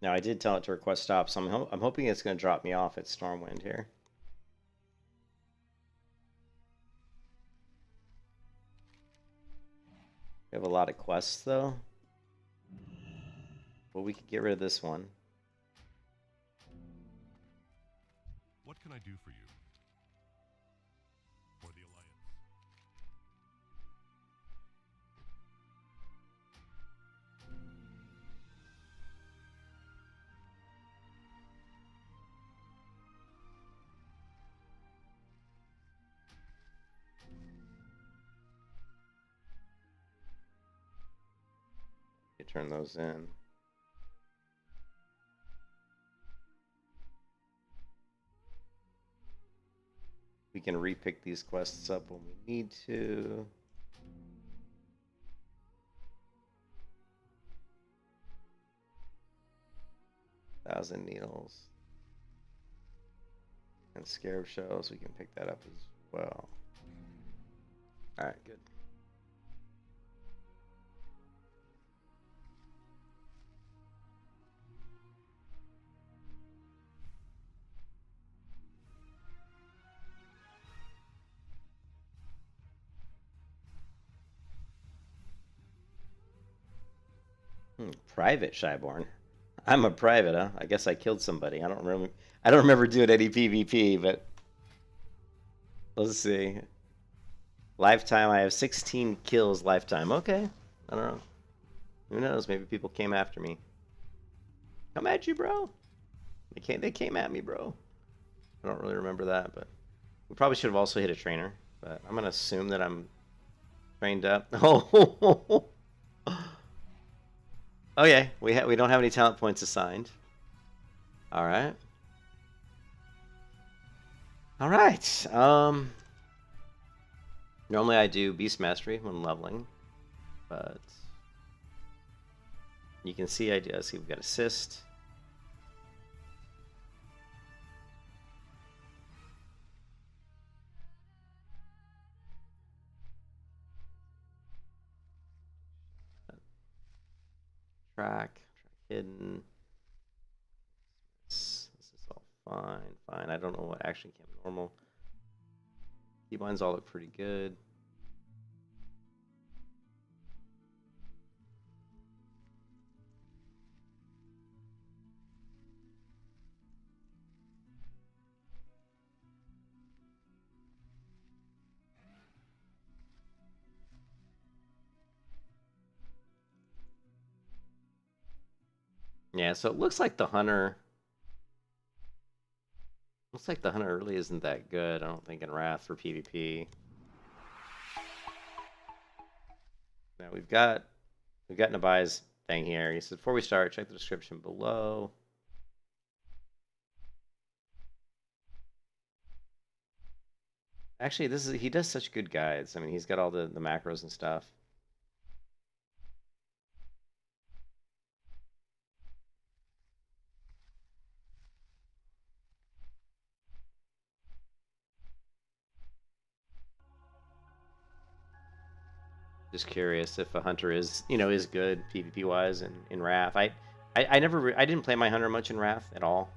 Speaker 1: Now I did tell it to request stop, so I'm hoping it's going to drop me off at Stormwind here. We have a lot of quests though. Well, we could get rid of this one.
Speaker 6: What can I do for you? For the Alliance.
Speaker 1: You turn those in. We can repick these quests up when we need to. 1,000 needles. And scarab shells, we can pick that up as well. Alright, good. Private Shyborn. I'm a private, huh? I guess I killed somebody. I don't remember. I don't remember doing any PvP, but let's see. Lifetime. I have 16 kills lifetime. Okay. I don't know. Who knows? Maybe people came after me. Come at you, bro. They came at me, bro. I don't really remember that, but we probably should have also hit a trainer. But I'm gonna assume that I'm trained up. Oh. Okay, we don't have any talent points assigned. All right. All right. Normally I do Beast Mastery when leveling, but you can see see we've got Assist. Track hidden. This is all fine. I don't know what action came normal. Keybinds all look pretty good. Yeah, so it looks like the hunter. Looks like the hunter really isn't that good. I don't think in Wrath for PvP. Now we've got Nabai's thing here. He says before we start, check the description below. Actually, he does such good guides. I mean, he's got all the macros and stuff. Just curious if a hunter is good PvP wise in Wrath. I didn't play my hunter much in Wrath at all.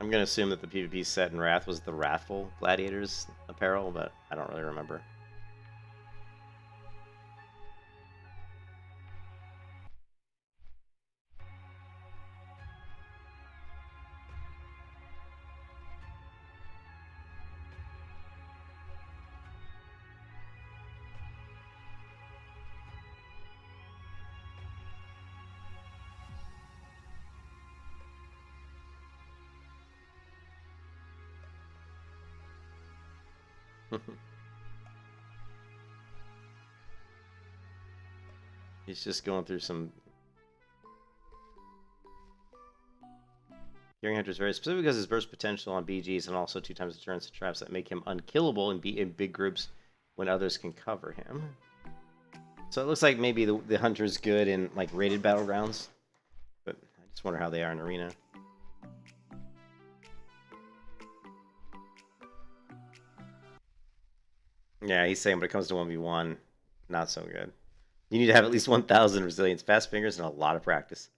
Speaker 1: I'm gonna assume that the PvP set in Wrath was the Wrathful Gladiators apparel, but I don't really remember. He's just going through some. Gearing Hunter is very specific because his burst potential on BGs and also 2 times the turns to traps that make him unkillable and be in big groups when others can cover him. So it looks like maybe the Hunter's good in like rated battlegrounds, but I just wonder how they are in Arena. Yeah, he's saying when it comes to 1v1, not so good. You need to have at least 1,000 resilience, fast fingers, and a lot of practice.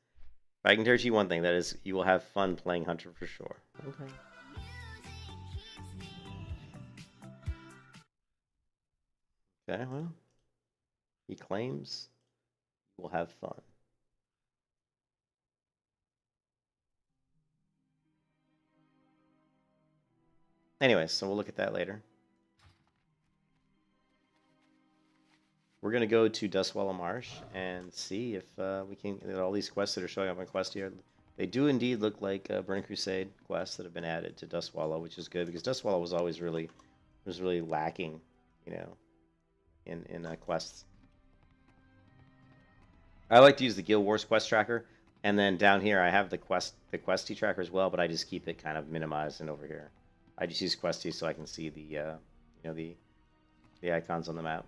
Speaker 1: But I can guarantee you one thing, that is, you will have fun playing Hunter for sure. Okay. Okay, well, he claims you will have fun. Anyway, so we'll look at that later. We're going to go to Dustwallow Marsh and see if we can get all these quests that are showing up on Quest here. They do indeed look like Burning Crusade quests that have been added to Dustwallow, which is good because Dustwallow was always really lacking, you know, in quests. I like to use the Guild Wars quest tracker, and then down here I have the Questy tracker as well, but I just keep it kind of minimized and over here. I just use Questy so I can see the you know, the icons on the map.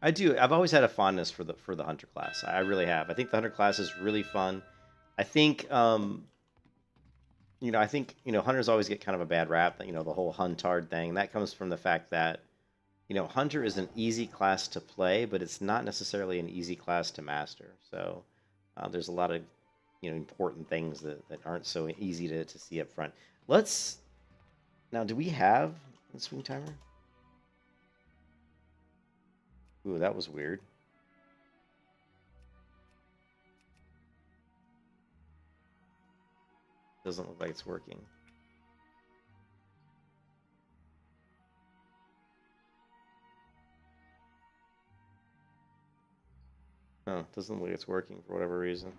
Speaker 1: I do. I've always had a fondness for the hunter class. I really have. I think the hunter class is really fun. I think I think hunters always get kind of a bad rap. The whole huntard thing that comes from the fact that hunter is an easy class to play, but it's not necessarily an easy class to master. So there's a lot of important things that aren't so easy to see up front. Let's now. Do we have the swing timer? Ooh, that was weird. Doesn't look like it's working. No, doesn't look like it's working for whatever reason.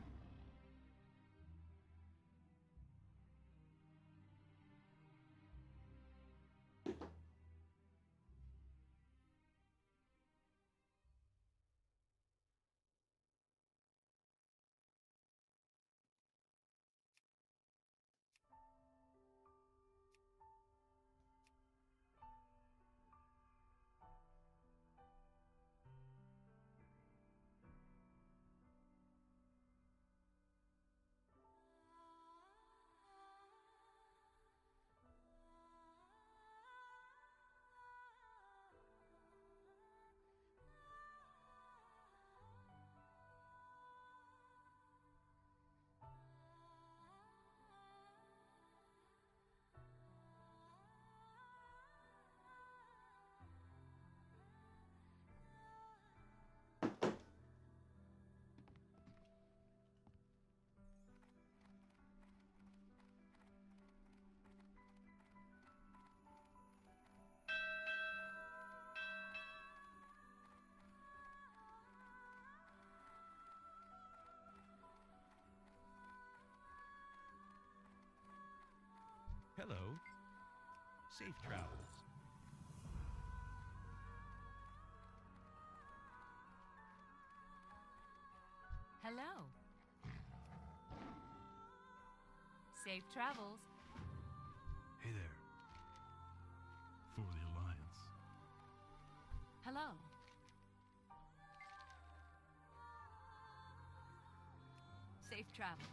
Speaker 3: Hello. Safe travels.
Speaker 2: Hello. Safe travels.
Speaker 3: Hey there. For the Alliance.
Speaker 2: Hello. Safe travels.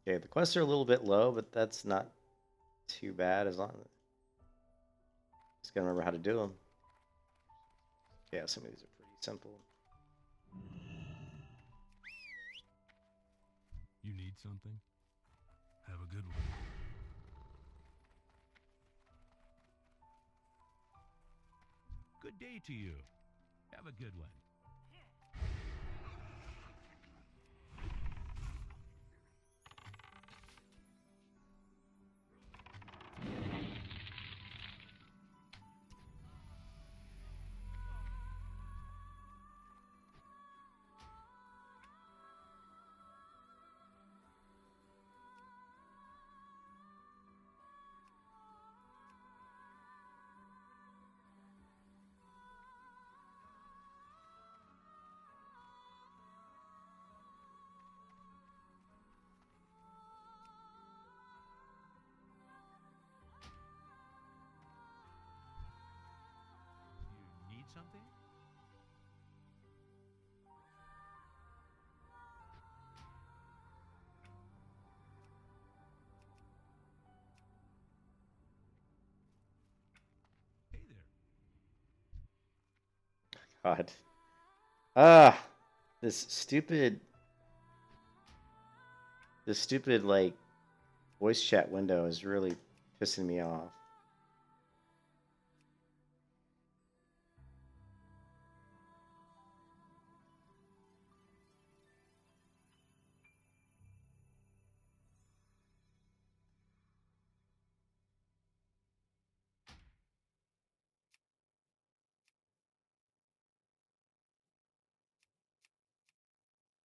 Speaker 1: Okay, the quests are a little bit low, but that's not too bad as long as just gotta remember how to do them. Yeah, some of these are pretty simple.
Speaker 3: You need something? Have a good one. Good day to you. Have a good one. You need something? Hey there.
Speaker 1: God. Ah, this stupid like voice chat window is really pissing me off.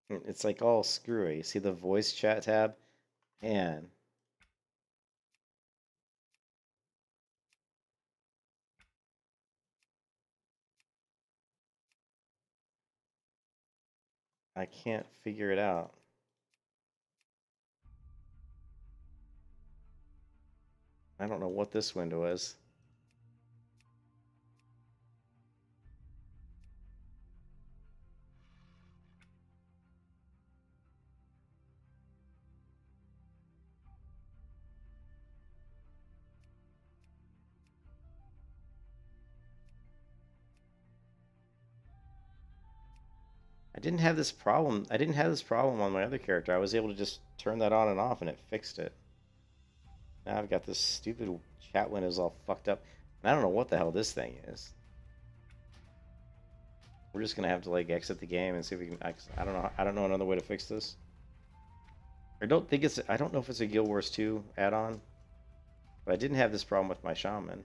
Speaker 1: It's like all screwy. See the voice chat tab? Man. I can't figure it out. I don't know what this window is. I didn't have this problem. I didn't have this problem on my other character. I was able to just turn that on and off and it fixed it. Now I've got this stupid chat windows all fucked up. And I don't know what the hell this thing is. We're just gonna have to like exit the game and see if we can. I don't know. I don't know another way to fix this. I don't think it's. I don't know if it's a Guild Wars 2 add-on, but I didn't have this problem with my shaman.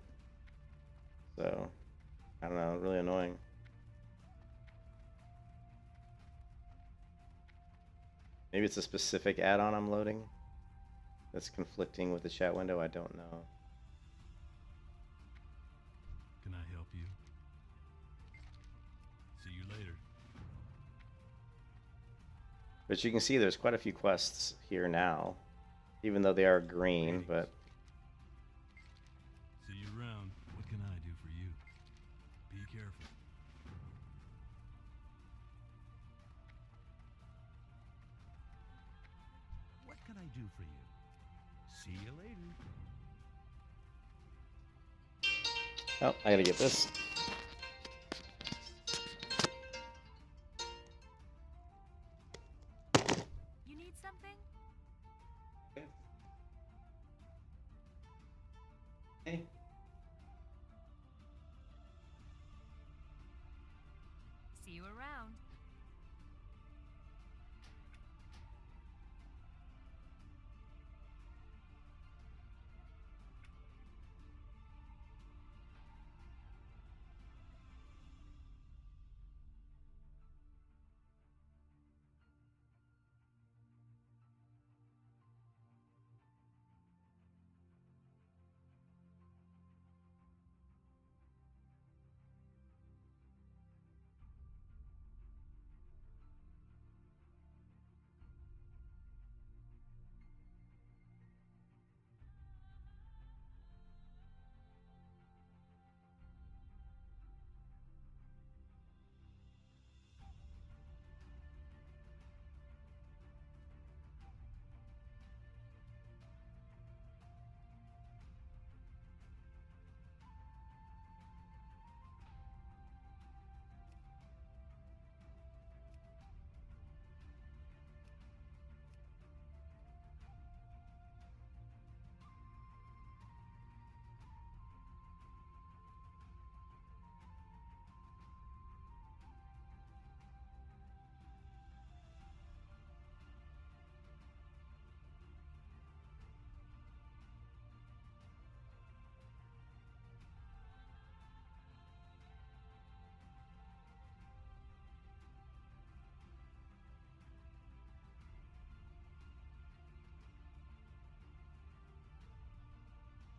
Speaker 1: So I don't know. Really annoying. Maybe it's a specific add-on I'm loading that's conflicting with the chat window. I don't know.
Speaker 3: Can I help you? See you later.
Speaker 1: But you can see there's quite a few quests here now, even though they are green. But
Speaker 3: See you around. What can I do for you? Be careful. What can I do for you? See you later.
Speaker 1: oh, I gotta get this.
Speaker 2: You need something?
Speaker 1: Hey.
Speaker 2: See you around.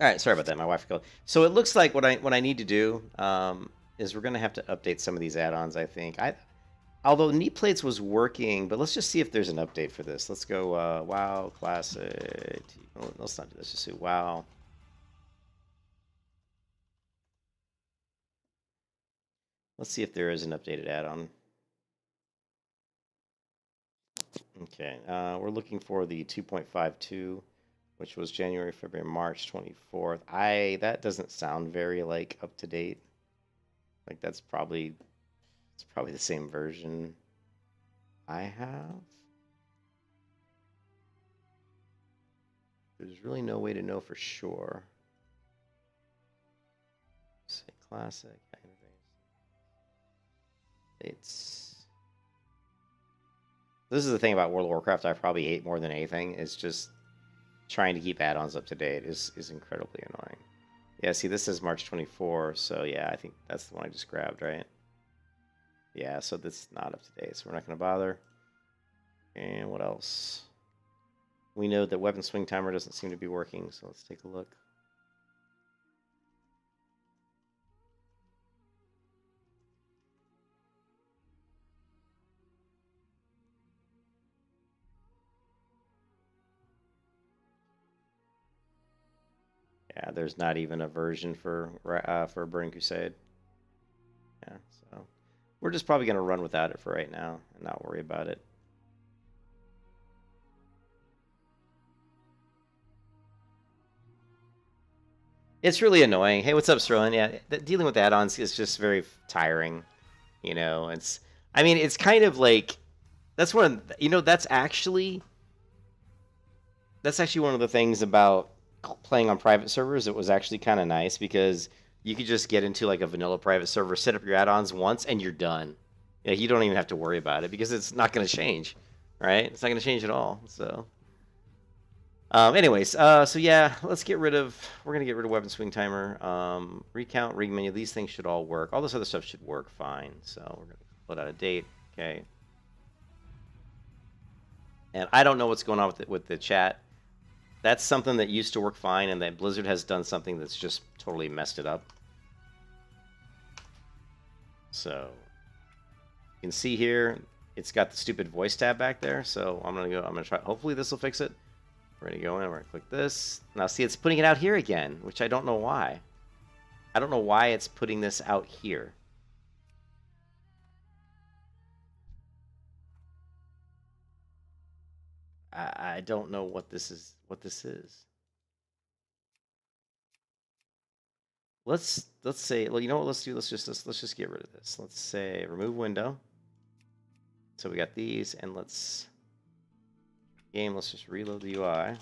Speaker 1: All right, sorry about that. My wife called. So it looks like what I need to do is we're gonna have to update some of these add-ons. I think although Neat Plates was working, but let's just see if there's an update for this. Let's go WoW Classic. Let's not do this. Just do WoW. Let's see if there is an updated add-on. Okay, we're looking for the 2.52, which was January, February, March 24th. That doesn't sound very like up to date. Like it's probably the same version I have. There's really no way to know for sure. Say classic interface. This is the thing about World of Warcraft I probably hate more than anything, is just trying to keep add-ons up to date is incredibly annoying. Yeah, see, this is March 24, so yeah, I think that's the one I just grabbed, right? Yeah, so this is not up to date, so we're not going to bother. And what else? We know that weapon swing timer doesn't seem to be working, so let's take a look. Yeah, there's not even a version for Burning Crusade. Yeah, so we're just probably gonna run without it for right now and not worry about it. It's really annoying. Hey, what's up, Sterling? Yeah, dealing with add-ons is just very tiring. You know, I mean, it's kind of like that's one. That's actually one of the things about playing on private servers. It was actually kind of nice because you could just get into like a vanilla private server, set up your add-ons once, and you're done. Yeah, you don't even have to worry about it because it's not going to change, right? It's not going to change at all. So. Anyways, so yeah, let's get rid of. We're gonna get rid of weapon swing timer. Recount, rig menu. These things should all work. All this other stuff should work fine. So we're gonna put out a date. Okay. And I don't know what's going on with the chat. That's something that used to work fine, and that Blizzard has done something that's just totally messed it up. So you can see here, it's got the stupid voice tab back there. So I'm gonna try. Hopefully this will fix it. We're going to go in, we're going to click this. Now see, it's putting it out here again, which I don't know why. I don't know why it's putting this out here. I don't know what this is. Let's say, well, you know what, let's just get rid of this. Let's say remove window. So we got these, and let's just reload the UI.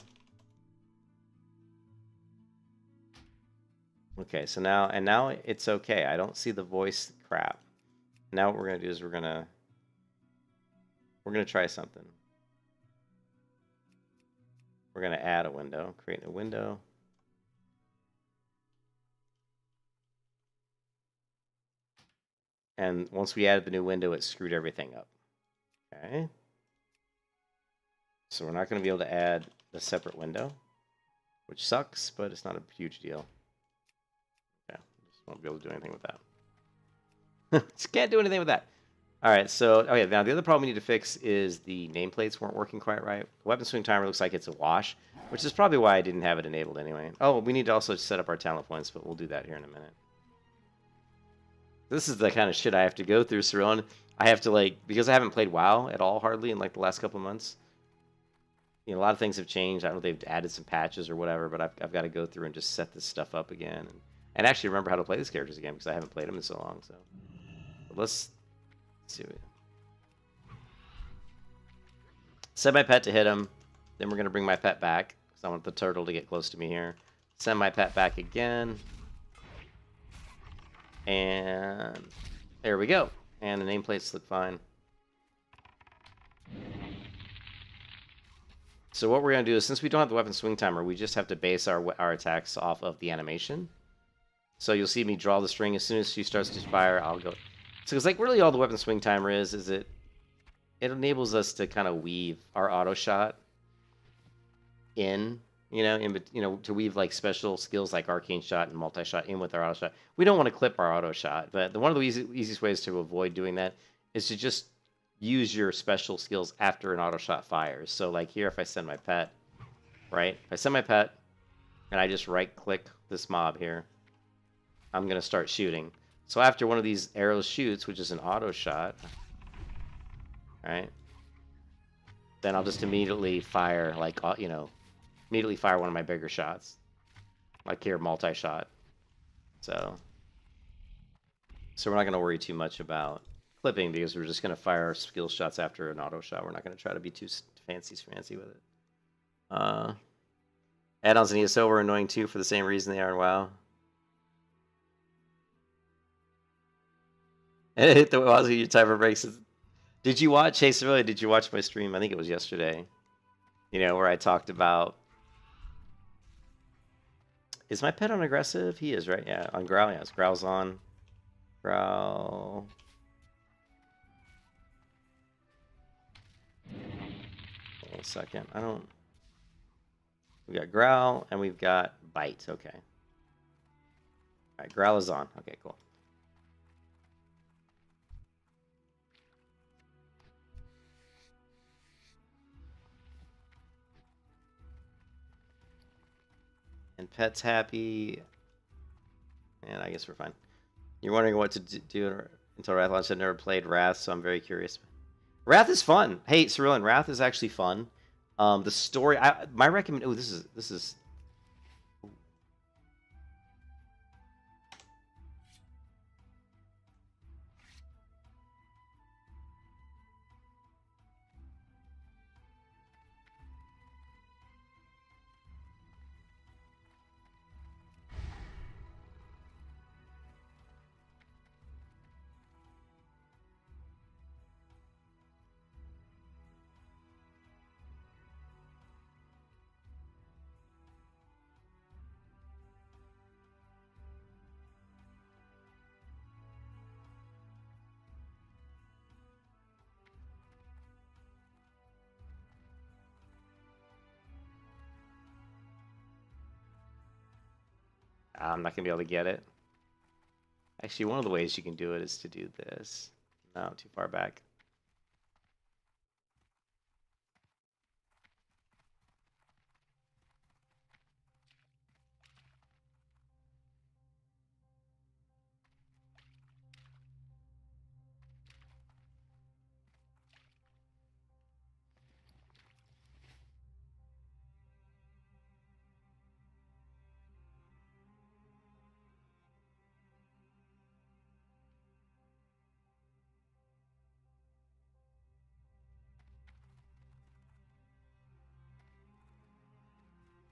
Speaker 1: Okay, so now it's okay. I don't see the voice crap. Now what we're gonna do is we're gonna try something. We're gonna add a window, create a window. And once we added the new window, it screwed everything up. Okay. So we're not going to be able to add a separate window, which sucks, but it's not a huge deal. Yeah, just won't be able to do anything with that. Just can't do anything with that. All right, so okay. Now the other problem we need to fix is the nameplates weren't working quite right. The weapon swing timer looks like it's a wash, which is probably why I didn't have it enabled anyway. Oh, we need to also set up our talent points, but we'll do that here in a minute. This is the kind of shit I have to go through, Saron. I have to because I haven't played WoW at all hardly in like the last couple of months. You know, a lot of things have changed. I don't know if they've added some patches or whatever, but I've got to go through and just set this stuff up again and actually remember how to play these characters again because I haven't played them in so long. So but let's see. Set my pet to hit him. Then we're going to bring my pet back because I want the turtle to get close to me here. Send my pet back again. And there we go. And the nameplates look fine. So what we're going to do is, since we don't have the weapon swing timer, we just have to base our attacks off of the animation. So you'll see me draw the string. As soon as she starts to fire, I'll go. So it's like really all the weapon swing timer is it enables us to kind of weave our auto shot in, to weave like special skills like arcane shot and multi-shot in with our auto shot. We don't want to clip our auto shot, but one of the easiest ways to avoid doing that is to just use your special skills after an auto shot fires. So like here, if I send my pet, right? If I send my pet and I just right click this mob here, I'm going to start shooting. So after one of these arrows shoots, which is an auto shot, right? Then I'll just immediately fire immediately fire one of my bigger shots. Like here, multi-shot. So we're not going to worry too much about clipping because we're just going to fire our skill shots after an auto shot. We're not going to try to be too fancy with it. Add-ons in ESO were annoying too for the same reason they are in WoW. And it hit the Wazoo, your timer breaks. Did you watch, Chase, really, did you watch my stream? I think it was yesterday. Where I talked about... Is my pet on aggressive? He is, right? Yeah, on Growl, yes. Growl's on. Growl... Hold a second. We got Growl, and we've got Bite. Okay. Alright, Growl is on. Okay, cool. And pet's happy. And I guess we're fine. You're wondering what to do until Wrath launched. I've never played Wrath, so I'm very curious. Wrath is fun. Hey, Cerulean, Wrath is actually fun. The story, my recommend. Oh, this is. I'm not gonna be able to get it. Actually, one of the ways you can do it is to do this. No, too far back.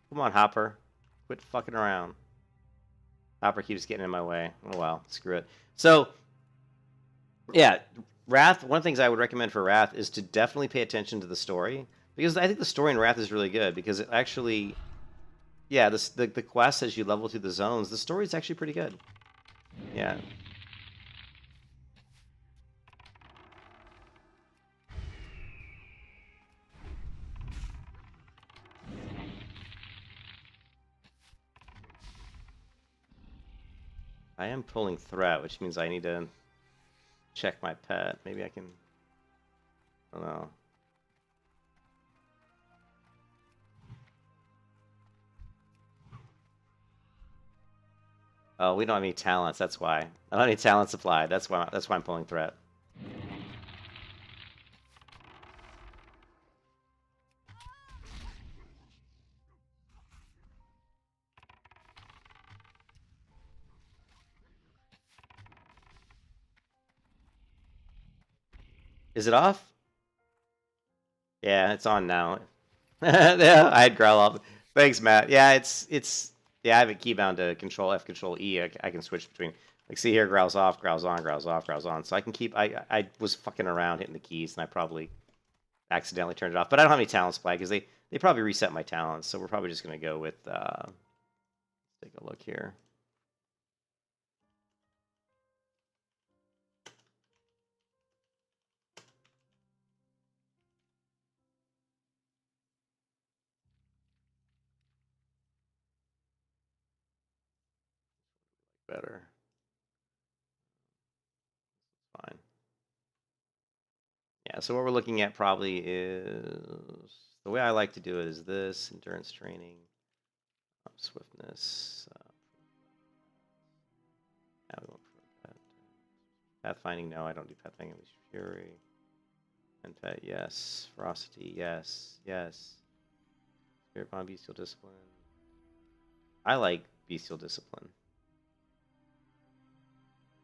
Speaker 1: Come on, Hopper. Quit fucking around. Hopper keeps getting in my way. Oh well, screw it. So, yeah, Wrath, one of the things I would recommend for Wrath is to definitely pay attention to the story. Because I think the story in Wrath is really good. Because it actually, yeah, the quest as you level through the zones, the story is actually pretty good. Yeah. I am pulling threat, which means I need to check my pet. Maybe I can... I don't know. Oh, we don't have any talents, that's why. I don't have any talents applied, that's why I'm pulling threat. Is it off? Yeah, it's on now. Yeah, I had growl off. Thanks, Matt. Yeah, it's yeah, I have it keybound to Control F, Control E. I can switch between. Like, see here, growls off, growls on, growls off, growls on. So I can keep. I was fucking around hitting the keys, and I probably accidentally turned it off. But I don't have any talents applied because they probably reset my talents. So we're probably just gonna go with. Let's take a look here. Better. Fine. Yeah, so what we're looking at probably is the way I like to do it is this endurance training, swiftness. Now we want pathfinding. No, I don't do pathfinding. At least fury. And pet, yes. Ferocity, yes, yes. Spirit bond, bestial discipline. I like bestial discipline.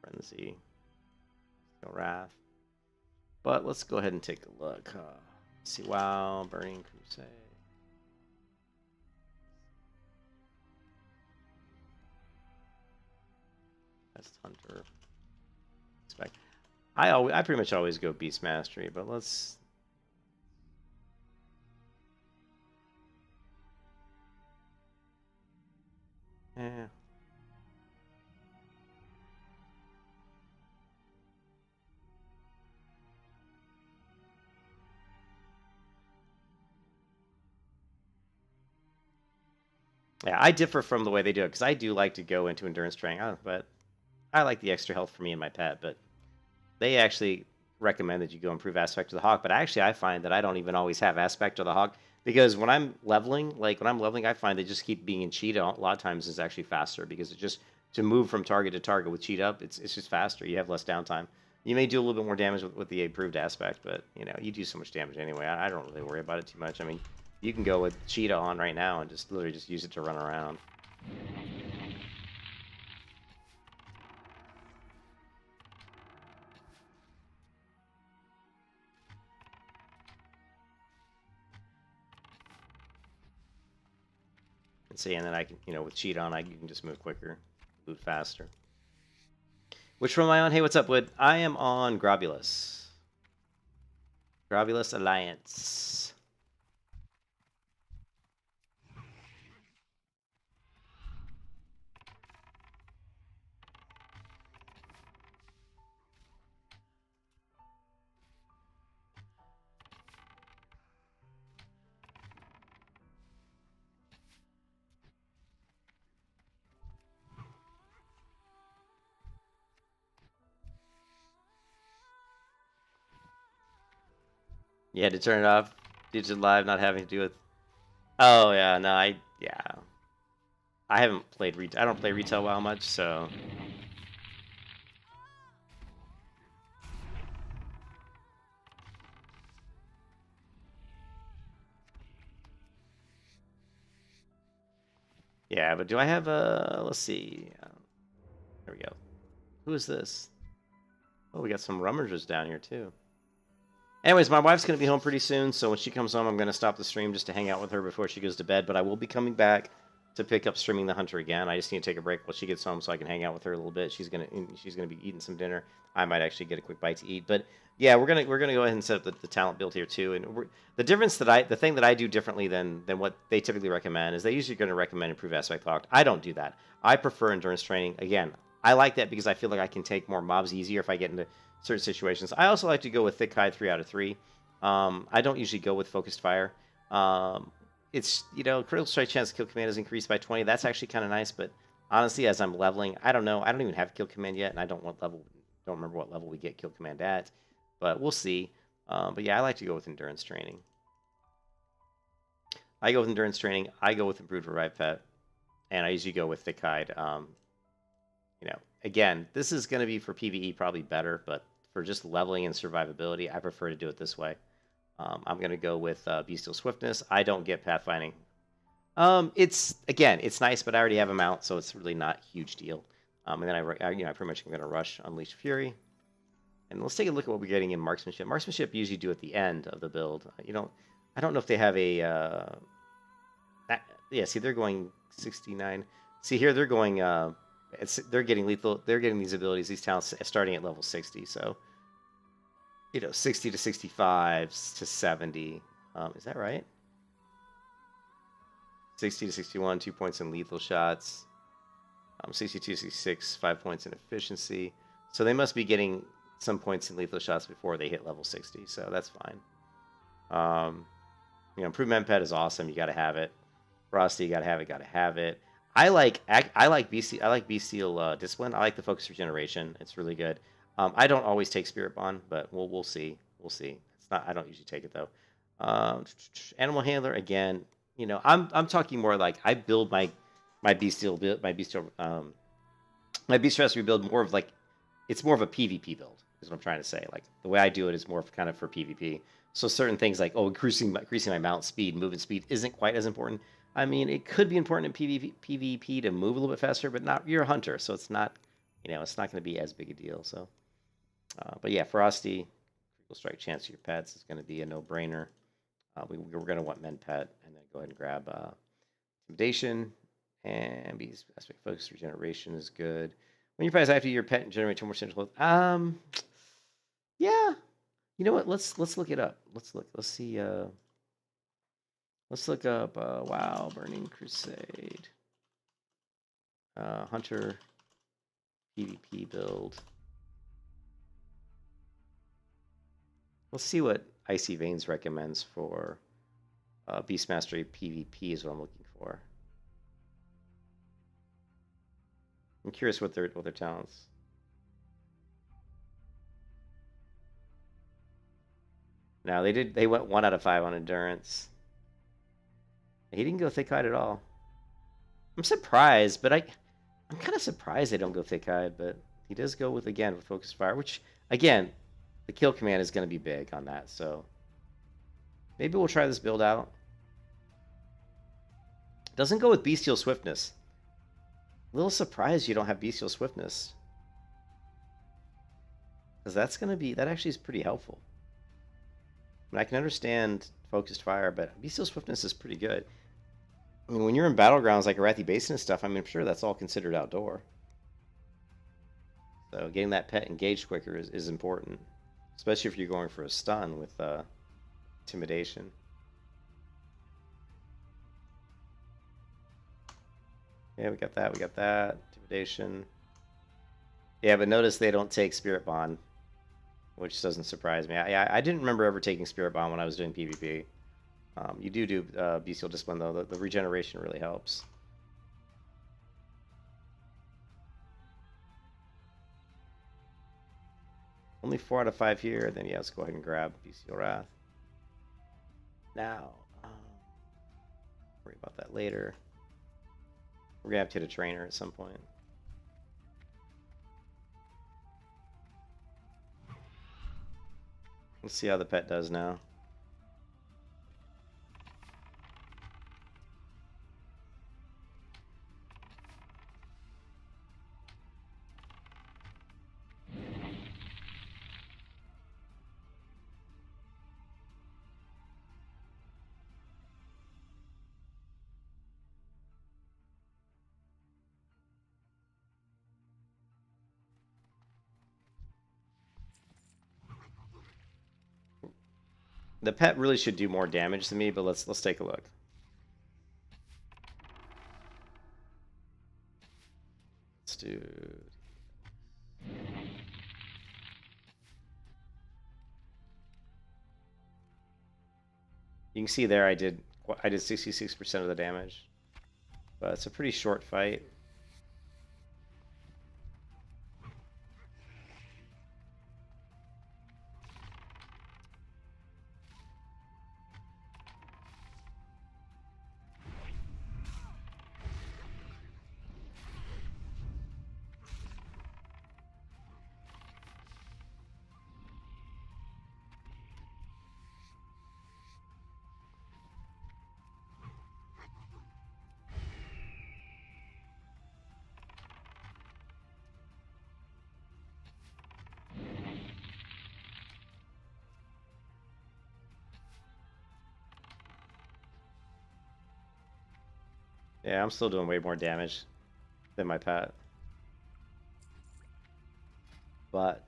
Speaker 1: Frenzy. Wrath. But let's go ahead and take a look. See, wow, Burning Crusade. That's Hunter. Expect. I pretty much always go Beast Mastery, but let's. Yeah. Yeah, I differ from the way they do it because I do like to go into endurance training, but I like the extra health for me and my pet. But they actually recommend that you go improve aspect of the hawk. But actually, I find that I don't even always have aspect of the hawk Because when I'm leveling, I find they just keep being in cheetah. A lot of times is actually faster because it just to move from target to target with cheat up, it's just faster. You have less downtime. You may do a little bit more damage with the improved aspect, but you know you do so much damage anyway. I don't really worry about it too much. I mean, you can go with cheetah on right now and just literally just use it to run around. And then I can, you know, with cheat on, you can just move quicker, loot faster. Which one am I on? Hey, what's up, Wood? I am on Grobulus. Grobulus Alliance. You had to turn it off. Digital Live not having to do with. Oh yeah, no, I haven't played retail. I don't play retail WoW much, so. Yeah, but do I have a? Let's see. There we go. Who is this? Oh, we got some rummagers down here too. Anyways, my wife's going to be home pretty soon, so when she comes home, I'm going to stop the stream just to hang out with her before she goes to bed, but I will be coming back to pick up streaming the Hunter again. I just need to take a break while she gets home so I can hang out with her a little bit. She's going to be eating some dinner. I might actually get a quick bite to eat, but yeah, we're going to go ahead and set up the talent build here too. And the thing that I do differently than what they typically recommend is they usually going to recommend improved aspect locked. I don't do that. I prefer endurance training. Again, I like that because I feel like I can take more mobs easier if I get into certain situations. I also like to go with thick hide 3 out of 3. I don't usually go with focused fire. It's, you know, critical strike chance kill command is increased by 20. That's actually kind of nice, but honestly, as I'm leveling, I don't know. I don't even have kill command yet, and I don't remember what level we get kill command at, but we'll see. But yeah, I like to go with endurance training. I go with endurance training. I go with improved revive pet, and I usually go with thick hide. You know, again, this is going to be for PvE probably better, but for just leveling and survivability, I prefer to do it this way. I'm going to go with Bestial Swiftness. I don't get Pathfinding. It's nice, but I already have a mount, so it's really not a huge deal. And then I pretty much am going to rush Unleash Fury. And let's take a look at what we're getting in Marksmanship. Marksmanship you usually do at the end of the build. I don't know if they have a... yeah, see, they're going 69. See, here they're going... they're getting lethal. They're getting these abilities, these talents, starting at level 60. So, 60 to 65 to 70. Is that right? 60 to 61, 2 points in lethal shots. 62 to 66, 5 points in efficiency. So they must be getting some points in lethal shots before they hit level 60. So that's fine. Improvement pet is awesome. You got to have it. Frosty, you got to have it. Got to have it. I like Bestial Discipline. I like the Focus Regeneration. It's really good. I don't always take Spirit Bond, but we'll see. We'll see. It's not. I don't usually take it though. Animal Handler again. I'm talking more like I build my Bestial rebuild more of like it's more of a PvP build. Is what I'm trying to say. Like the way I do it is more kind of for PvP. So certain things like increasing my mount speed, movement speed isn't quite as important. I mean, it could be important in PvP to move a little bit faster, but you're a hunter, so it's not, it's not going to be as big a deal. So, but yeah, Frosty, critical strike chance to your pets is going to be a no-brainer. We're going to want Men Pet, and then go ahead and grab Intimidation, and Aspect Focus Regeneration is good. When you pass after your pet and generate 2 more central health, yeah, you know what? Let's look it up. Let's see. Let's look up, WoW, Burning Crusade. Hunter PvP build. Let's see what Icy Veins recommends for Beast Mastery PvP is what I'm looking for. I'm curious what their talents. Now they went 1 out of 5 on endurance. He didn't go thick hide at all. I'm surprised, but I'm kind of surprised they don't go thick hide, but he does go with, again, with focused fire, which, again, the kill command is going to be big on that, so maybe we'll try this build out. Doesn't go with bestial swiftness. A little surprised you don't have bestial swiftness, because that actually is pretty helpful. I mean, I can understand focused fire, but bestial swiftness is pretty good. I mean, when you're in battlegrounds like Arathi Basin and stuff, I mean, I'm sure that's all considered outdoor. So getting that pet engaged quicker is important, especially if you're going for a stun with intimidation. Yeah, we got that. We got that. Intimidation. Yeah, but notice they don't take Spirit Bond, which doesn't surprise me. I didn't remember ever taking Spirit Bond when I was doing PvP. You do Bestial Discipline, though. The regeneration really helps. Only 4 out of 5 here. Then, yeah, let's go ahead and grab Bestial Wrath. Now, worry about that later. We're going to have to hit a trainer at some point. Let's see how the pet does now. The pet really should do more damage to me, but let's take a look. Let's do. You can see there I did 66% of the damage, but it's a pretty short fight. Yeah, I'm still doing way more damage than my pet. But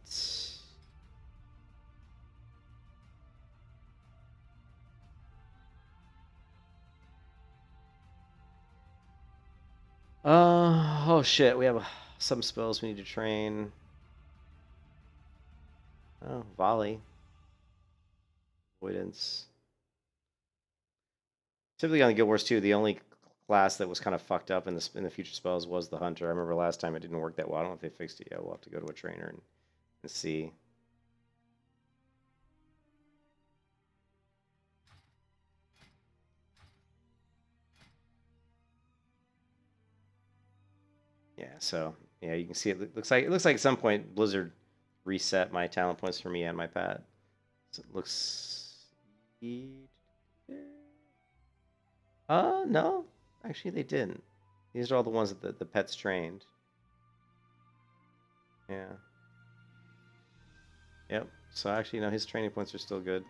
Speaker 1: oh shit, we have some spells we need to train. Oh, volley. Avoidance. Typically on the Guild Wars 2, the only class that was kind of fucked up in the future spells was the Hunter. I remember last time it didn't work that well. I don't know if they fixed it yet. We'll have to go to a trainer and see. Yeah, so yeah, you can see it looks like at some point Blizzard reset my talent points for me and my pet. So it looks. No, actually they didn't. These are all the ones that the pet's trained. Yeah. Yep. So actually, no, his training points are still good.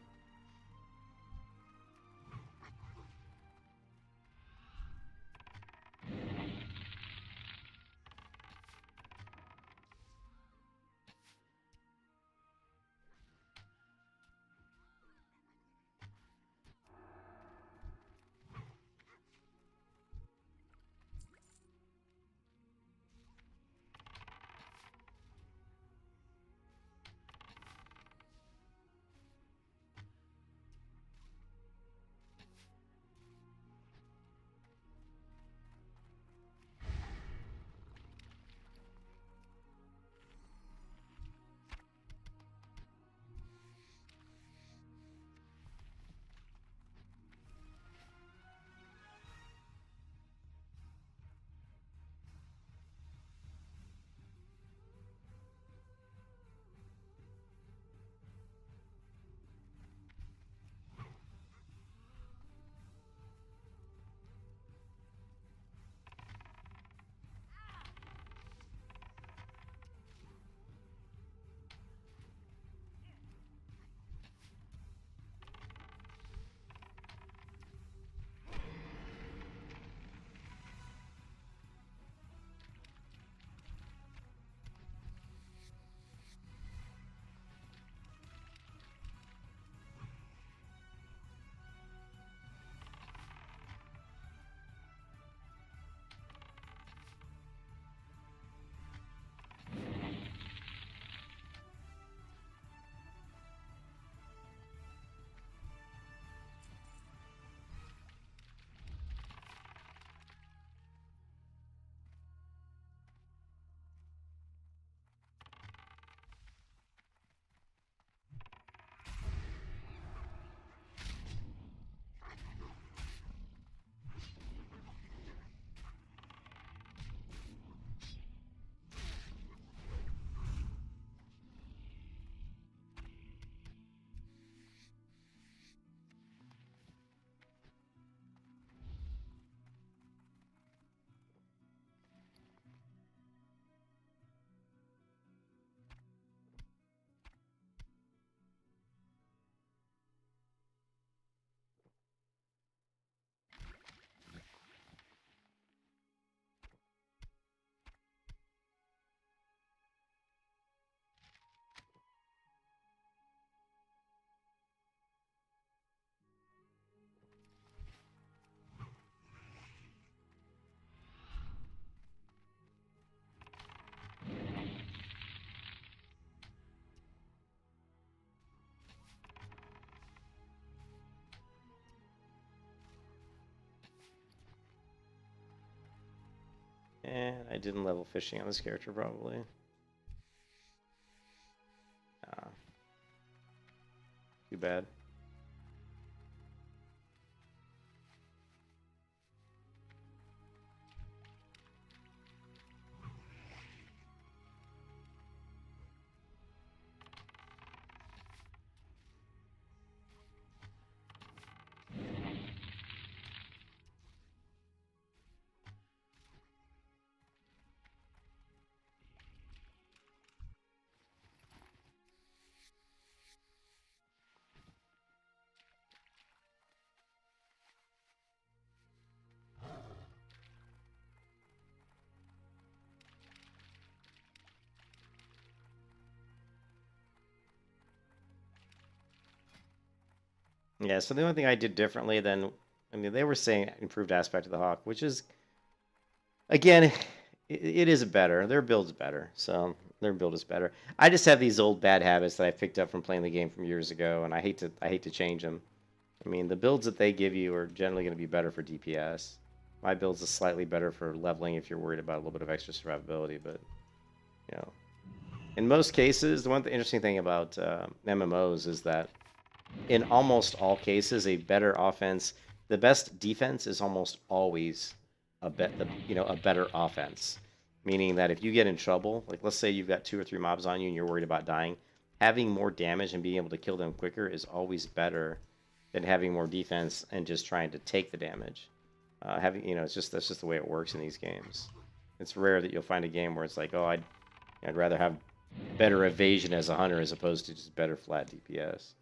Speaker 1: And I didn't level fishing on this character, probably. Too bad. Yeah, so the only thing I did differently than, I mean, they were saying improved aspect of the Hawk, which is, again, it is better. Their build's better, so their build is better. I just have these old bad habits that I picked up from playing the game from years ago, and I hate to change them. I mean, the builds that they give you are generally going to be better for DPS. My build's is slightly better for leveling if you're worried about a little bit of extra survivability, but you know, in most cases, the interesting thing about MMOs is that in almost all cases, a better offense, the best defense is almost always a better offense. Meaning that if you get in trouble, like let's say you've got 2 or 3 mobs on you and you're worried about dying, having more damage and being able to kill them quicker is always better than having more defense and just trying to take the damage. It's just that's just the way it works in these games. It's rare that you'll find a game where it's like, oh, I'd rather have better evasion as a hunter as opposed to just better flat DPS.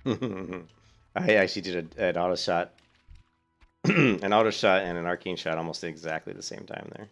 Speaker 1: I actually did an auto shot, an auto shot and an arcane shot almost at exactly the same time there.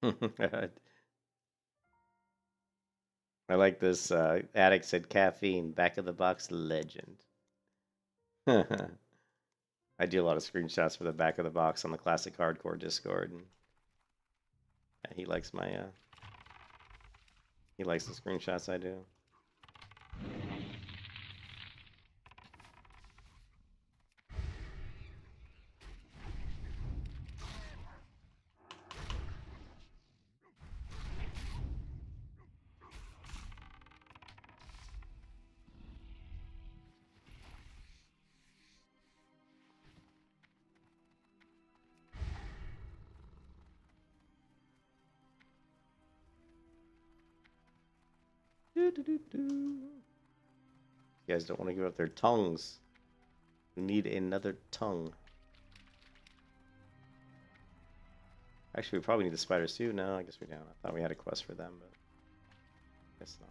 Speaker 1: I like this. Addict said caffeine, back of the box legend. I do a lot of screenshots for the back of the box on the classic hardcore Discord, and yeah, he likes my he likes the screenshots I do. You guys don't want to give up their tongues. We need another tongue. Actually, we probably need the spiders too. No, I guess we don't. I thought we had a quest for them, but I guess not.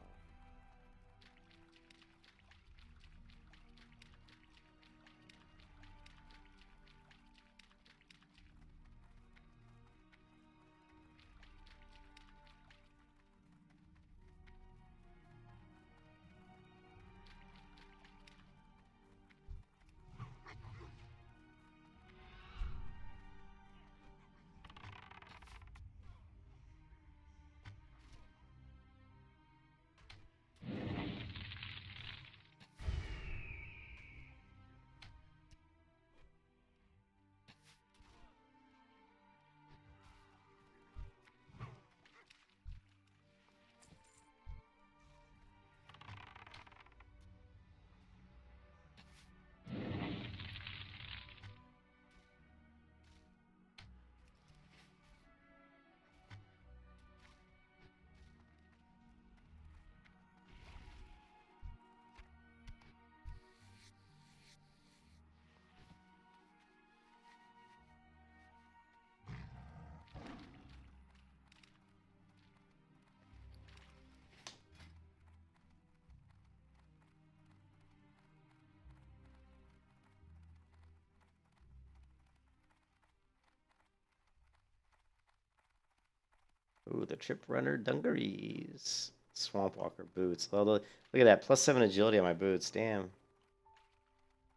Speaker 1: Ooh, the Trip Runner dungarees. Swamp Walker boots. Although, look at that. +7 agility on my boots. Damn. Of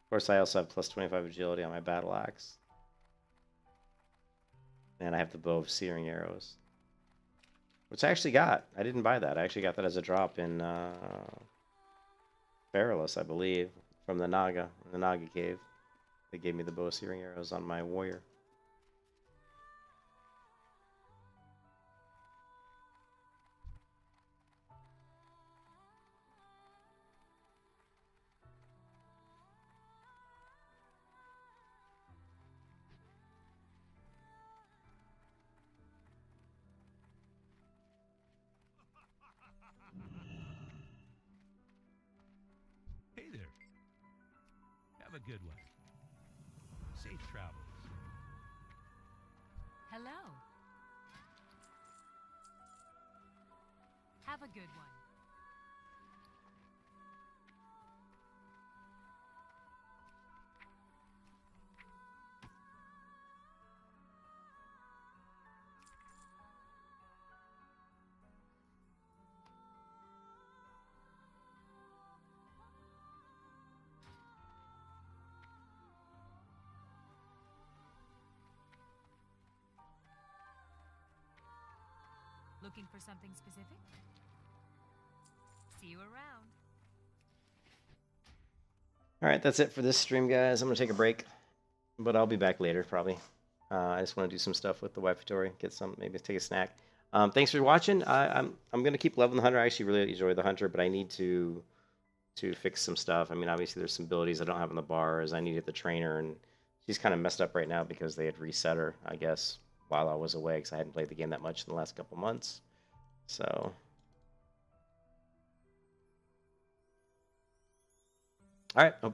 Speaker 1: course, I also have +25 agility on my battle axe. And I have the bow of searing arrows. Which I actually got. I didn't buy that. I actually got that as a drop in Perilous, I believe. From the Naga. In the Naga cave. They gave me the bow of searing arrows on my warrior.
Speaker 3: Hey there. Have a good one. Safe travels.
Speaker 2: Hello. Have a good one. Looking for something specific? See you around.
Speaker 1: All right, that's it for this stream, guys. I'm going to take a break, but I'll be back later, probably. I just want to do some stuff with the Wifatory, get some, maybe take a snack. Thanks for watching. I'm going to keep leveling the Hunter. I actually really enjoy the Hunter, but I need to fix some stuff. I mean, obviously, there's some abilities I don't have in the bars. I needed the trainer, and she's kind of messed up right now because they had reset her, I guess, while I was away, because I hadn't played the game that much in the last couple months. So, all right, hope you